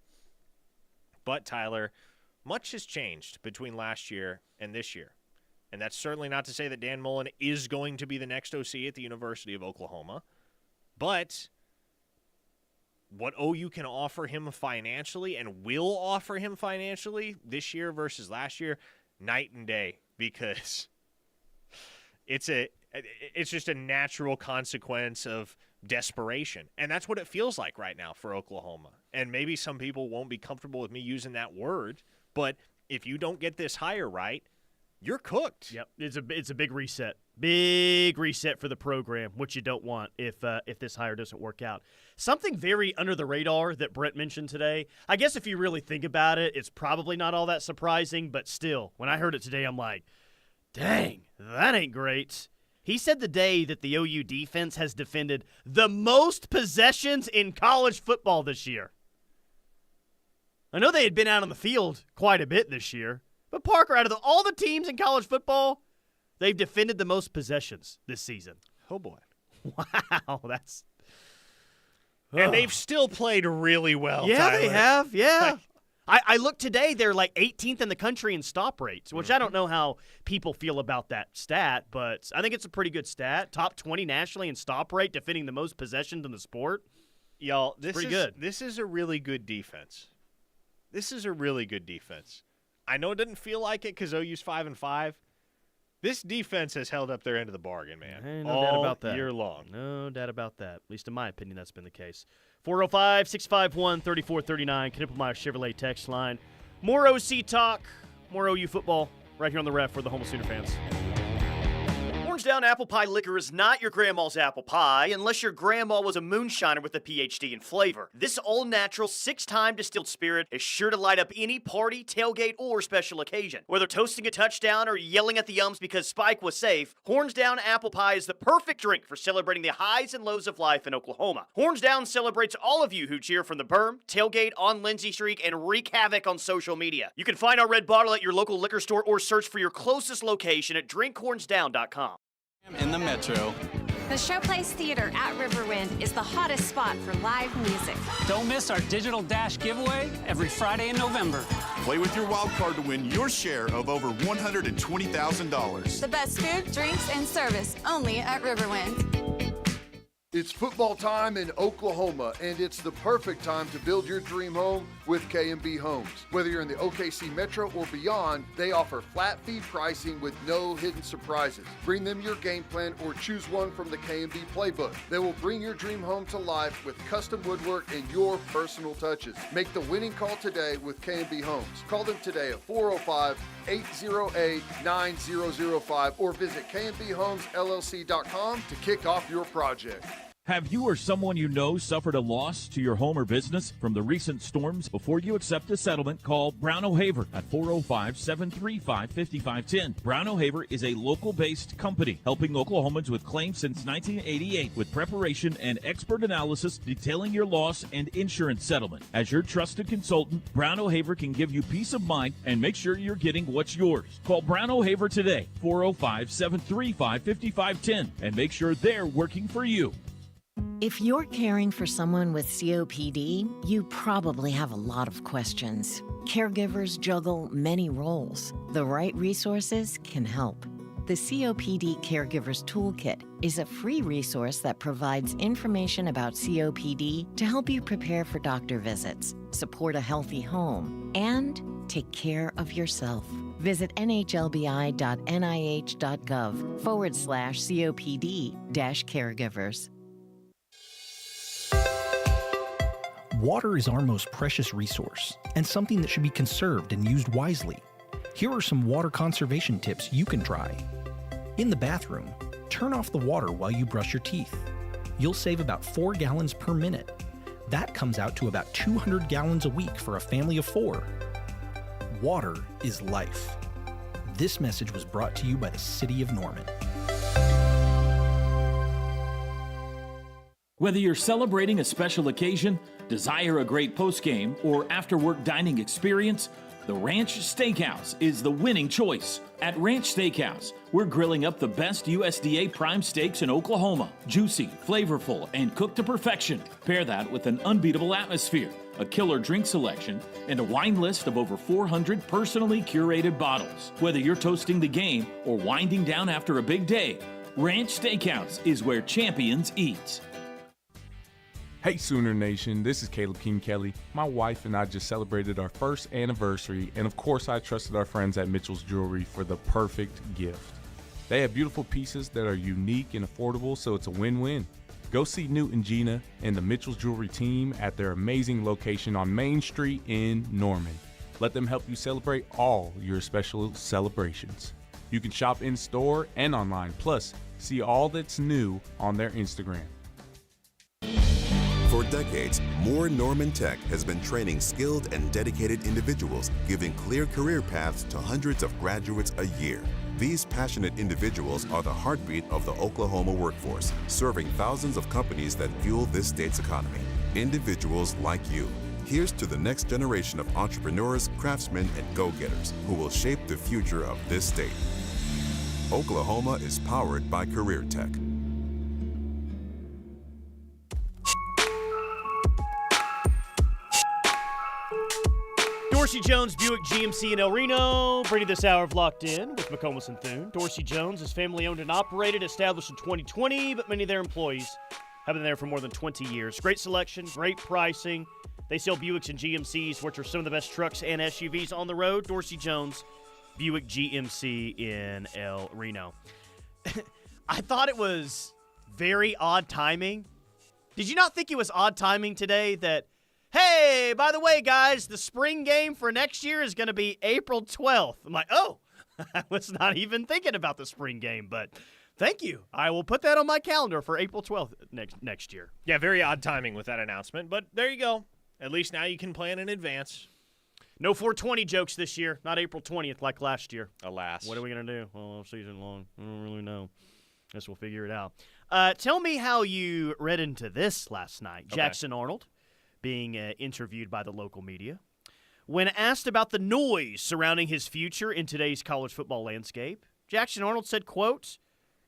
But, Tyler, much has changed between last year and this year. And that's certainly not to say that Dan Mullen is going to be the next OC at the University of Oklahoma. But what OU can offer him financially and will offer him financially this year versus last year, night and day, because it's just a natural consequence of desperation. And that's what it feels like right now for Oklahoma. And maybe some people won't be comfortable with me using that word, but if you don't get this hire right, you're cooked. Yep, it's a big reset. Big reset for the program, which you don't want if this hire doesn't work out. Something very under the radar that Brett mentioned today, I guess if you really think about it, it's probably not all that surprising, but still, when I heard it today, I'm like, dang, that ain't great. He said the day that the OU defense has defended the most possessions in college football this year. I know they had been out on the field quite a bit this year, but Parker, out of all the teams in college football, they've defended the most possessions this season. Oh, boy. Wow, that's... And they've still played really well, Yeah, Tyler. they have, yeah. I looked today, they're like 18th in the country in stop rates, which I don't know how people feel about that stat, but I think it's a pretty good stat. Top 20 nationally in stop rate, defending the most possessions in the sport. Y'all, this pretty is good. This is a really good defense. This is a really good defense. I know it didn't feel like it because OU's 5-5. This defense has held up their end of the bargain, man. Ain't no all doubt about that. year long. No doubt about that. At least in my opinion, that's been the case. 405-651-3439, Knippelmeyer Chevrolet text line. More OC talk, more OU football, right here on the Ref for the Homo Sooner fans. Orange Down Apple Pie Liquor is not your grandma's apple pie unless your grandma was a moonshiner with a PhD in flavor. This all-natural, 6-time distilled spirit is sure to light up any party, tailgate, or special occasion. Whether toasting a touchdown or yelling at the Yums because Spike was safe, Horns Down Apple Pie is the perfect drink for celebrating the highs and lows of life in Oklahoma. Horns Down celebrates all of you who cheer from the berm, tailgate, on Lindsay Streak, and wreak havoc on social media. You can find our red bottle at your local liquor store or search for your closest location at drinkhornsdown.com. In the Metro. The Showplace Theater at Riverwind is the hottest spot for live music. Don't miss our Digital Dash giveaway every Friday in November. Play with your wild card to win your share of over $120,000. The best food, drinks, and service only at Riverwind. It's football time in Oklahoma, and it's the perfect time to build your dream home with K&B Homes. Whether you're in the OKC Metro or beyond, they offer flat fee pricing with no hidden surprises. Bring them your game plan or choose one from the K&B playbook. They will bring your dream home to life with custom woodwork and your personal touches. Make the winning call today with K&B Homes. Call them today at 405-808-9005 or visit kbhomesllc.com to kick off your project. Have you or someone you know suffered a loss to your home or business from the recent storms? Before you accept a settlement, call Brown O'Haver at 405-735-5510. Brown O'Haver is a local-based company helping Oklahomans with claims since 1988 with preparation and expert analysis detailing your loss and insurance settlement. As your trusted consultant, Brown O'Haver can give you peace of mind and make sure you're getting what's yours. Call Brown O'Haver today, 405-735-5510, and make sure they're working for you. If you're caring for someone with COPD, you probably have a lot of questions. Caregivers juggle many roles. The right resources can help. The COPD Caregivers Toolkit is a free resource that provides information about COPD to help you prepare for doctor visits, support a healthy home, and take care of yourself. Visit nhlbi.nih.gov/COPD-caregivers. Water is our most precious resource and something that should be conserved and used wisely. Here are some water conservation tips you can try. In the bathroom, turn off the water while you brush your teeth. You'll save about 4 gallons per minute. That comes out to about 200 gallons a week for a family of 4. Water is life. This message was brought to you by the City of Norman. Whether you're celebrating a special occasion, desire a great post-game, or after-work dining experience, the Ranch Steakhouse is the winning choice. At Ranch Steakhouse, we're grilling up the best USDA prime steaks in Oklahoma. Juicy, flavorful, and cooked to perfection. Pair that with an unbeatable atmosphere. a killer drink selection, and a wine list of over 400 personally curated bottles. Whether you're toasting the game or winding down after a big day, Ranch Steakhouse is where champions eat. Hey Sooner Nation, this is Caleb King Kelly. My wife and I just celebrated our first anniversary, and of course I trusted our friends at Mitchell's Jewelry for the perfect gift. They have beautiful pieces that are unique and affordable, so it's a win-win. Go see Newt and Gina and the Mitchell's Jewelry team at their amazing location on Main Street in Norman. Let them help you celebrate all your special celebrations. You can shop in-store and online, plus see all that's new on their Instagram. For decades, Moore Norman Tech has been training skilled and dedicated individuals, giving clear career paths to hundreds of graduates a year. These passionate individuals are the heartbeat of the Oklahoma workforce, serving thousands of companies that fuel this state's economy. Individuals like you. Here's to the next generation of entrepreneurs, craftsmen, and go-getters who will shape the future of this state. Oklahoma is powered by Career Tech. Dorsey Jones, Buick GMC in El Reno. Bringing this hour of Locked In with McComas and Thune. Dorsey Jones is family owned and operated, established in 2020, but many of their employees have been there for more than 20 years. Great selection, great pricing. They sell Buicks and GMCs, which are some of the best trucks and SUVs on the road. Dorsey Jones, Buick GMC in El Reno. I thought it was very odd timing. Did you not think it was odd timing today that, hey, by the way, guys, the spring game for next year is going to be April 12th. I'm like, oh, I was not even thinking about the spring game, but thank you. I will put that on my calendar for April 12th next year. Yeah, very odd timing with that announcement, but there you go. At least now you can plan in advance. No 420 jokes this year, not April 20th like last year. Alas. What are we going to do? Well, season long. I don't really know. Guess we'll figure it out. Tell me how you read into this last night. Okay. Jackson Arnold being interviewed by the local media. When asked about the noise surrounding his future in today's college football landscape, Jackson Arnold said, quote,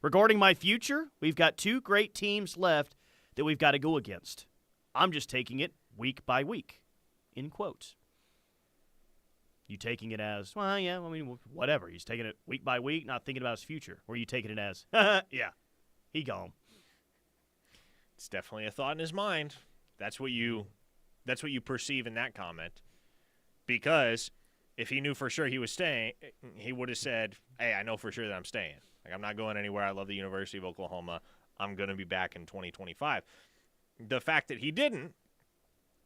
"Regarding my future, we've got two great teams left that we've got to go against. I'm just taking it week by week," end quote. You taking it as, well, yeah, I mean, whatever. He's taking it week by week, not thinking about his future. Or are you taking it as, yeah, he gone. It's definitely a thought in his mind. That's what you perceive in that comment. Because if he knew for sure he was staying, he would have said, hey, I know for sure that I'm staying. Like, I'm not going anywhere. I love the University of Oklahoma. I'm going to be back in 2025. The fact that he didn't,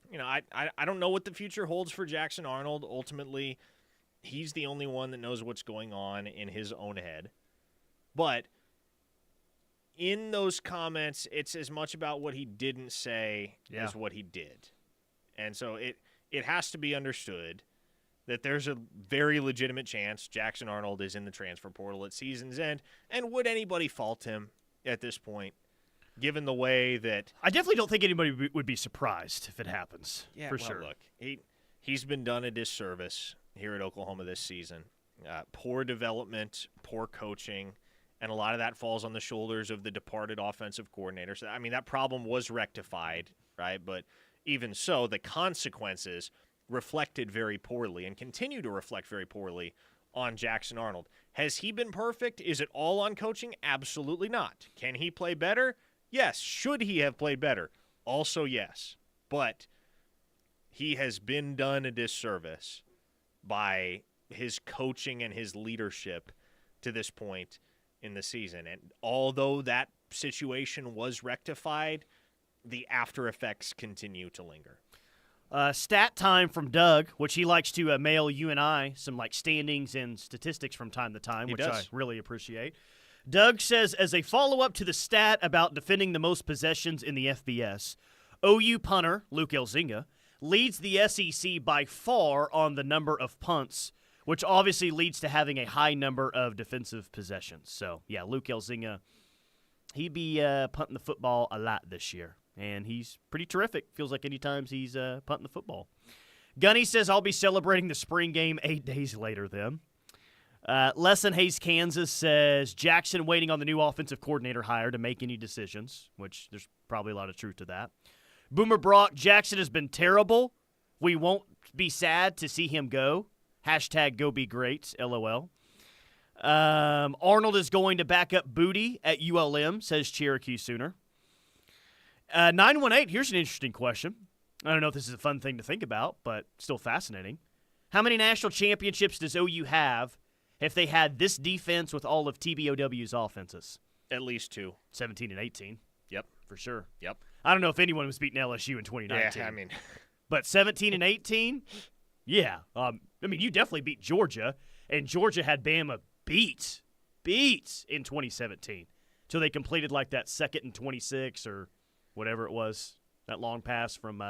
you know, I don't know what the future holds for Jackson Arnold. Ultimately, he's the only one that knows what's going on in his own head. But in those comments, it's as much about what he didn't say as what he did. And so it has to be understood that there's a very legitimate chance Jackson Arnold is in the transfer portal at season's end. And would anybody fault him at this point, given the way that... I definitely don't think anybody would be surprised if it happens, for sure. Look, he's been done a disservice here at Oklahoma this season. Poor development, poor coaching, and a lot of that falls on the shoulders of the departed offensive coordinator. So, I mean, that problem was rectified, right? But even so, the consequences reflected very poorly and continue to reflect very poorly on Jackson Arnold. Has he been perfect? Is it all on coaching? Absolutely not. Can he play better? Yes. Should he have played better? Also, yes. But he has been done a disservice by his coaching and his leadership to this point in the season. And although that situation was rectified, the after effects continue to linger. Stat time from Doug, which he likes to mail you and I some like standings and statistics from time to time, which I really appreciate. Doug says, as a follow-up to the stat about defending the most possessions in the FBS, OU punter Luke Elzinga leads the SEC by far on the number of punts, which obviously leads to having a high number of defensive possessions. So, yeah, Luke Elzinga, he'd be punting the football a lot this year. And he's pretty terrific. Feels like any times he's punting the football. Gunny says, I'll be celebrating the spring game 8 days later then. Lesson Hayes, Kansas says, Jackson waiting on the new offensive coordinator hire to make any decisions, which there's probably a lot of truth to that. Boomer Brock, Jackson has been terrible, We won't be sad to see him go. Hashtag go be great, LOL. Arnold is going to back up Booty at ULM, says Cherokee Sooner. 918, here's an interesting question. I don't know if this is a fun thing to think about, but still fascinating. How many national championships does OU have if they had this defense with all of TBOW's offenses? At least 2. 17 and 18. Yep. For sure. Yep. I don't know if anyone was beating LSU in 2019. Yeah, I mean. But 17 and 18? Yeah. I mean, you definitely beat Georgia, and Georgia had Bama beat in 2017 until they completed like that 2nd and 26 or whatever it was, that long pass from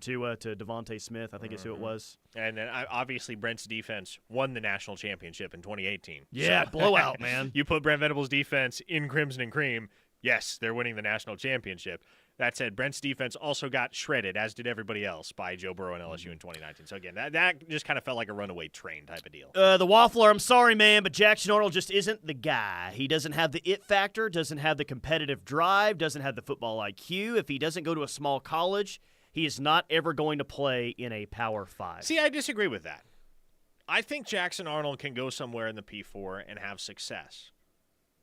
Tua to Devontae Smith, I think is who it was. And then obviously Brent's defense won the national championship in 2018. Yeah, so, blowout, man. You put Brent Venables' defense in Crimson and Cream, yes, they're winning the national championship. That said, Brent's defense also got shredded, as did everybody else, by Joe Burrow and LSU in 2019. So, again, that just kind of felt like a runaway train type of deal. The Waffler, I'm sorry, man, but Jackson Arnold just isn't the guy. He doesn't have the it factor, doesn't have the competitive drive, doesn't have the football IQ. If he doesn't go to a small college, he is not ever going to play in a Power 5. See, I disagree with that. I think Jackson Arnold can go somewhere in the P4 and have success.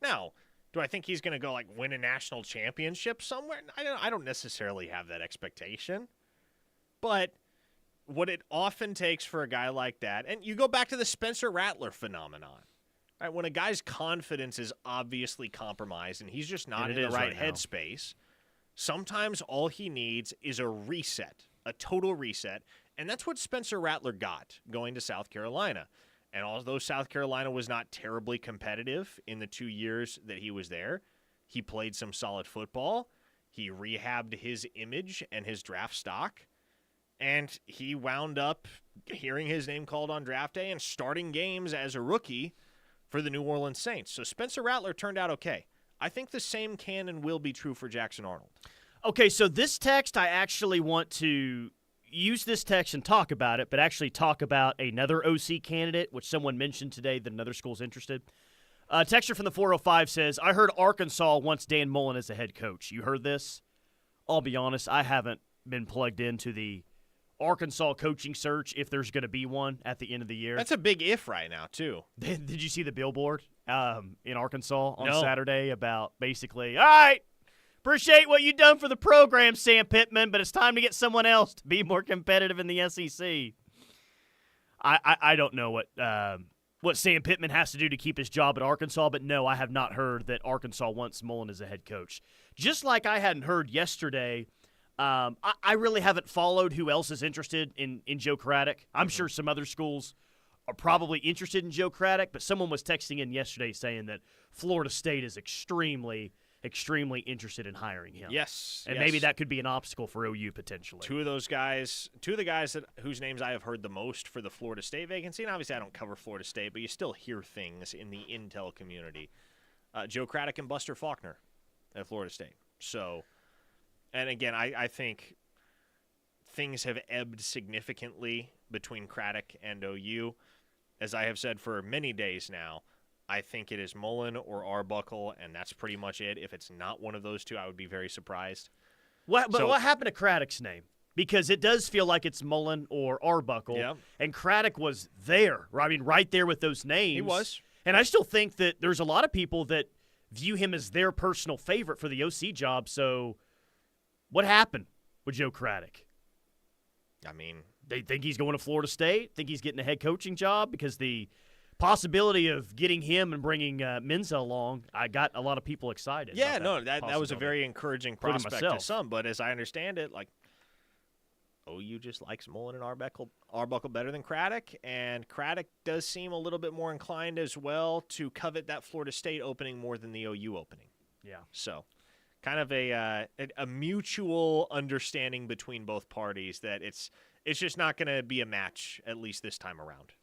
Now, do I think he's going to go win a national championship somewhere? I don't necessarily have that expectation. But what it often takes for a guy like that, and you go back to the Spencer Rattler phenomenon, right? When a guy's confidence is obviously compromised and he's just not in the right headspace, sometimes all he needs is a reset, a total reset, and that's what Spencer Rattler got going to South Carolina. And although South Carolina was not terribly competitive in the 2 years that he was there, he played some solid football. He rehabbed his image and his draft stock. And he wound up hearing his name called on draft day and starting games as a rookie for the New Orleans Saints. So Spencer Rattler turned out okay. I think the same can and will be true for Jackson Arnold. Okay, so this text, I actually want to use this text and talk about it, but actually talk about another OC candidate, which someone mentioned today that another school's interested. Texture from the 405 says, I heard Arkansas wants Dan Mullen as a head coach. You heard this? I'll be honest, I haven't been plugged into the Arkansas coaching search if there's going to be one at the end of the year. That's a big if right now, too. Did you see the billboard in Arkansas on No. Saturday about basically, all right, appreciate what you've done for the program, Sam Pittman, but it's time to get someone else to be more competitive in the SEC. I don't know what Sam Pittman has to do to keep his job at Arkansas, but no, I have not heard that Arkansas wants Mullen as a head coach. Just like I hadn't heard yesterday, I really haven't followed who else is interested in Joe Craddock. I'm sure some other schools are probably interested in Joe Craddock, but someone was texting in yesterday saying that Florida State is extremely interested in hiring him. Yes. And maybe that could be an obstacle for OU potentially. Two of the guys whose names I have heard the most for the Florida State vacancy, and obviously I don't cover Florida State, but you still hear things in the intel community. Joe Craddock and Buster Faulkner at Florida State. So, and again, I think things have ebbed significantly between Craddock and OU. As I have said for many days now, I think it is Mullen or Arbuckle, and that's pretty much it. If it's not one of those two, I would be very surprised. What happened to Craddock's name? Because it does feel like it's Mullen or Arbuckle, Yeah. and Craddock was there. I mean, right there with those names. He was. And I still think that there's a lot of people that view him as their personal favorite for the OC job. So what happened with Joe Craddock? I mean, they think he's going to Florida State, think he's getting a head coaching job because the possibility of getting him and bringing Menza along, I got a lot of people excited. Yeah, about that was a very encouraging Including prospect myself. to some, but as I understand it, OU just likes Mullen and Arbuckle better than Craddock, and Craddock does seem a little bit more inclined as well to covet that Florida State opening more than the OU opening. Yeah. So kind of a mutual understanding between both parties that it's just not going to be a match, at least this time around.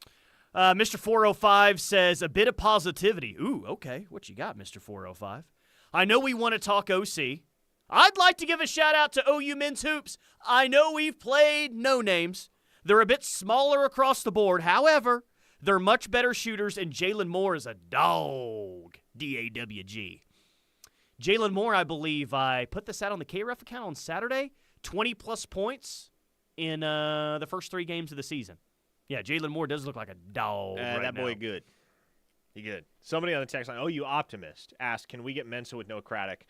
Mr. 405 says, a bit of positivity. Ooh, okay. What you got, Mr. 405? I know we want to talk OC. I'd like to give a shout-out to OU men's hoops. I know we've played no names. They're a bit smaller across the board. However, they're much better shooters, and Jalen Moore is a dog. D-A-W-G. Jalen Moore, I believe, I put this out on the KREF account on Saturday. 20-plus points, in the first 3 games of the season. Yeah, Jalen Moore does look like a dog right that now. boy good. He good. Somebody on the text line, you optimist, asked, can we get Mensah with no Craddock?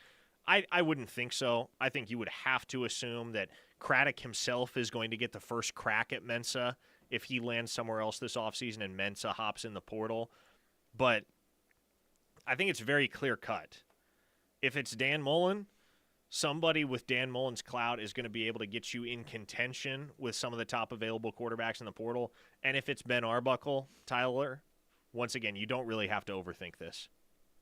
I wouldn't think so. I think you would have to assume that Craddock himself is going to get the first crack at Mensah if he lands somewhere else this offseason and Mensah hops in the portal. But I think it's very clear-cut. If it's Dan Mullen, somebody with Dan Mullen's clout is going to be able to get you in contention with some of the top available quarterbacks in the portal. And if it's Ben Arbuckle, Tyler, once again, you don't really have to overthink this.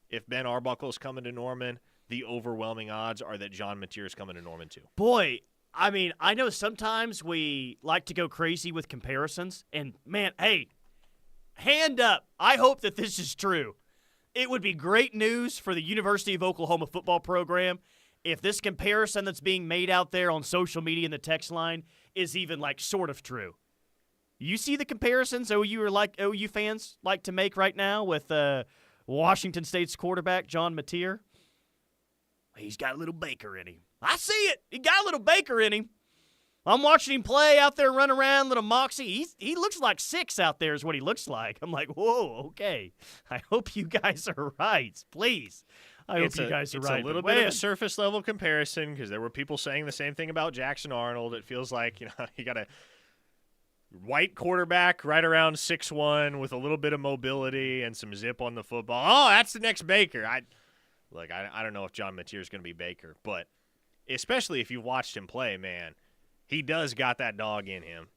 If Ben Arbuckle is coming to Norman, the overwhelming odds are that John Mateer is coming to Norman too. Boy, I mean, I know sometimes we like to go crazy with comparisons. And, man, hey, hand up. I hope that this is true. It would be great news for the University of Oklahoma football program if this comparison that's being made out there on social media and the text line is even, like, sort of true. You see the comparisons OU fans like to make right now with Washington State's quarterback, John Mateer? He's got a little Baker in him. I see it. He got a little Baker in him. I'm watching him play out there, run around, little moxie. He looks like 6 out there is what he looks like. I'm like, whoa, okay. I hope you guys are right. Please. I hope you guys are right. It's a little bit of a surface-level comparison because there were people saying the same thing about Jackson Arnold. It feels like, you got a white quarterback right around 6'1" with a little bit of mobility and some zip on the football. Oh, that's the next Baker. I don't know if John Mateer is going to be Baker, but especially if you've watched him play, man, he does got that dog in him.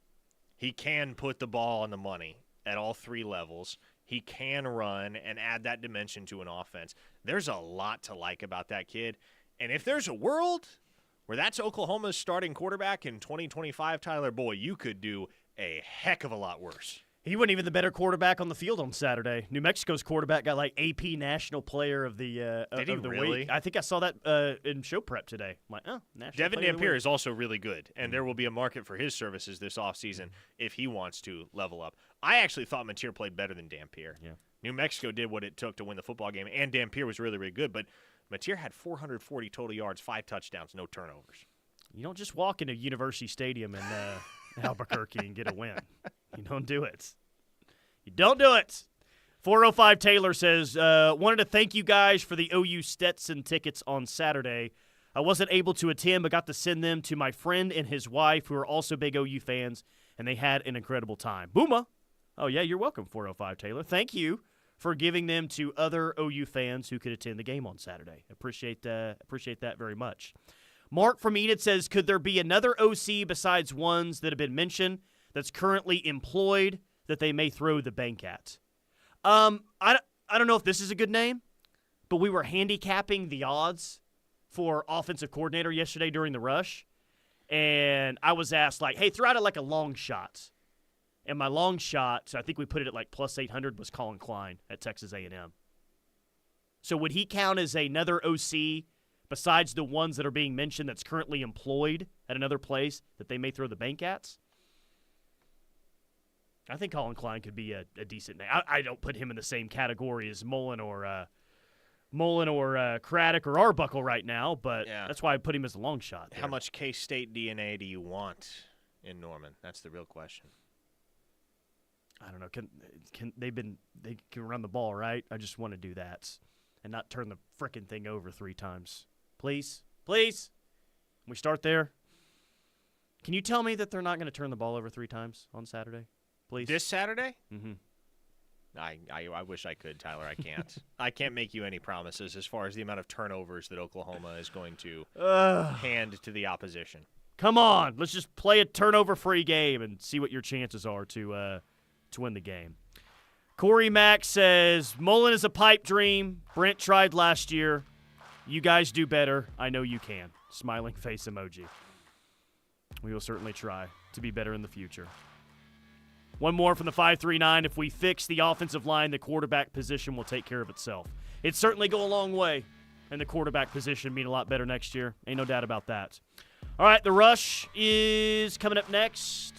He can put the ball on the money at all 3 levels. He can run and add that dimension to an offense. There's a lot to like about that kid. And if there's a world where that's Oklahoma's starting quarterback in 2025, Tyler, boy, you could do a heck of a lot worse. He wasn't even the better quarterback on the field on Saturday. New Mexico's quarterback got like AP National Player of the Did he really? week. I think I saw that in show prep today. I'm like, National Devin Player of the Dampier week. is also really good, and there will be a market for his services this offseason if he wants to level up. I actually thought Mateer played better than Dampier. Yeah. New Mexico did what it took to win the football game, and Dampier was really, really good, but Mateer had 440 total yards, 5 touchdowns, no turnovers. You don't just walk into University Stadium in Albuquerque and get a win. You don't do it. You don't do it. 405 Taylor says, wanted to thank you guys for the OU Stetson tickets on Saturday. I wasn't able to attend, but got to send them to my friend and his wife, who are also big OU fans, and they had an incredible time. Booma. Oh, yeah, you're welcome, 405 Taylor. Thank you for giving them to other OU fans who could attend the game on Saturday. Appreciate that very much. Mark from Enid says, could there be another OC besides ones that have been mentioned that's currently employed that they may throw the bank at? I don't know if this is a good name, but we were handicapping the odds for offensive coordinator yesterday during the rush, and I was asked, like, hey, throw out like a long shot. And my long shot, so I think we put it at like plus 800, was Colin Klein at Texas A&M. So would he count as another OC besides the ones that are being mentioned that's currently employed at another place that they may throw the bank at? I think Colin Klein could be a decent name. I don't put him in the same category as Mullen or Craddock or Arbuckle right now, but that's why I put him as a long shot there. How much K-State DNA do you want in Norman? That's the real question. I don't know. They can run the ball, right? I just want to do that and not turn the frickin' thing over 3 times. Please? Please? Can we start there? Can you tell me that they're not going to turn the ball over 3 times on Saturday? Please. This Saturday? Mm-hmm. I wish I could, Tyler. I can't. I can't make you any promises as far as the amount of turnovers that Oklahoma is going to hand to the opposition. Come on. Let's just play a turnover-free game and see what your chances are to win the game. Corey Mack says, Mullen is a pipe dream. Brent tried last year. You guys do better. I know you can. Smiling face emoji. We will certainly try to be better in the future. One more from the 539. If we fix the offensive line, the quarterback position will take care of itself. It'd certainly go a long way, and the quarterback position mean a lot better next year. Ain't no doubt about that. All right, the rush is coming up next.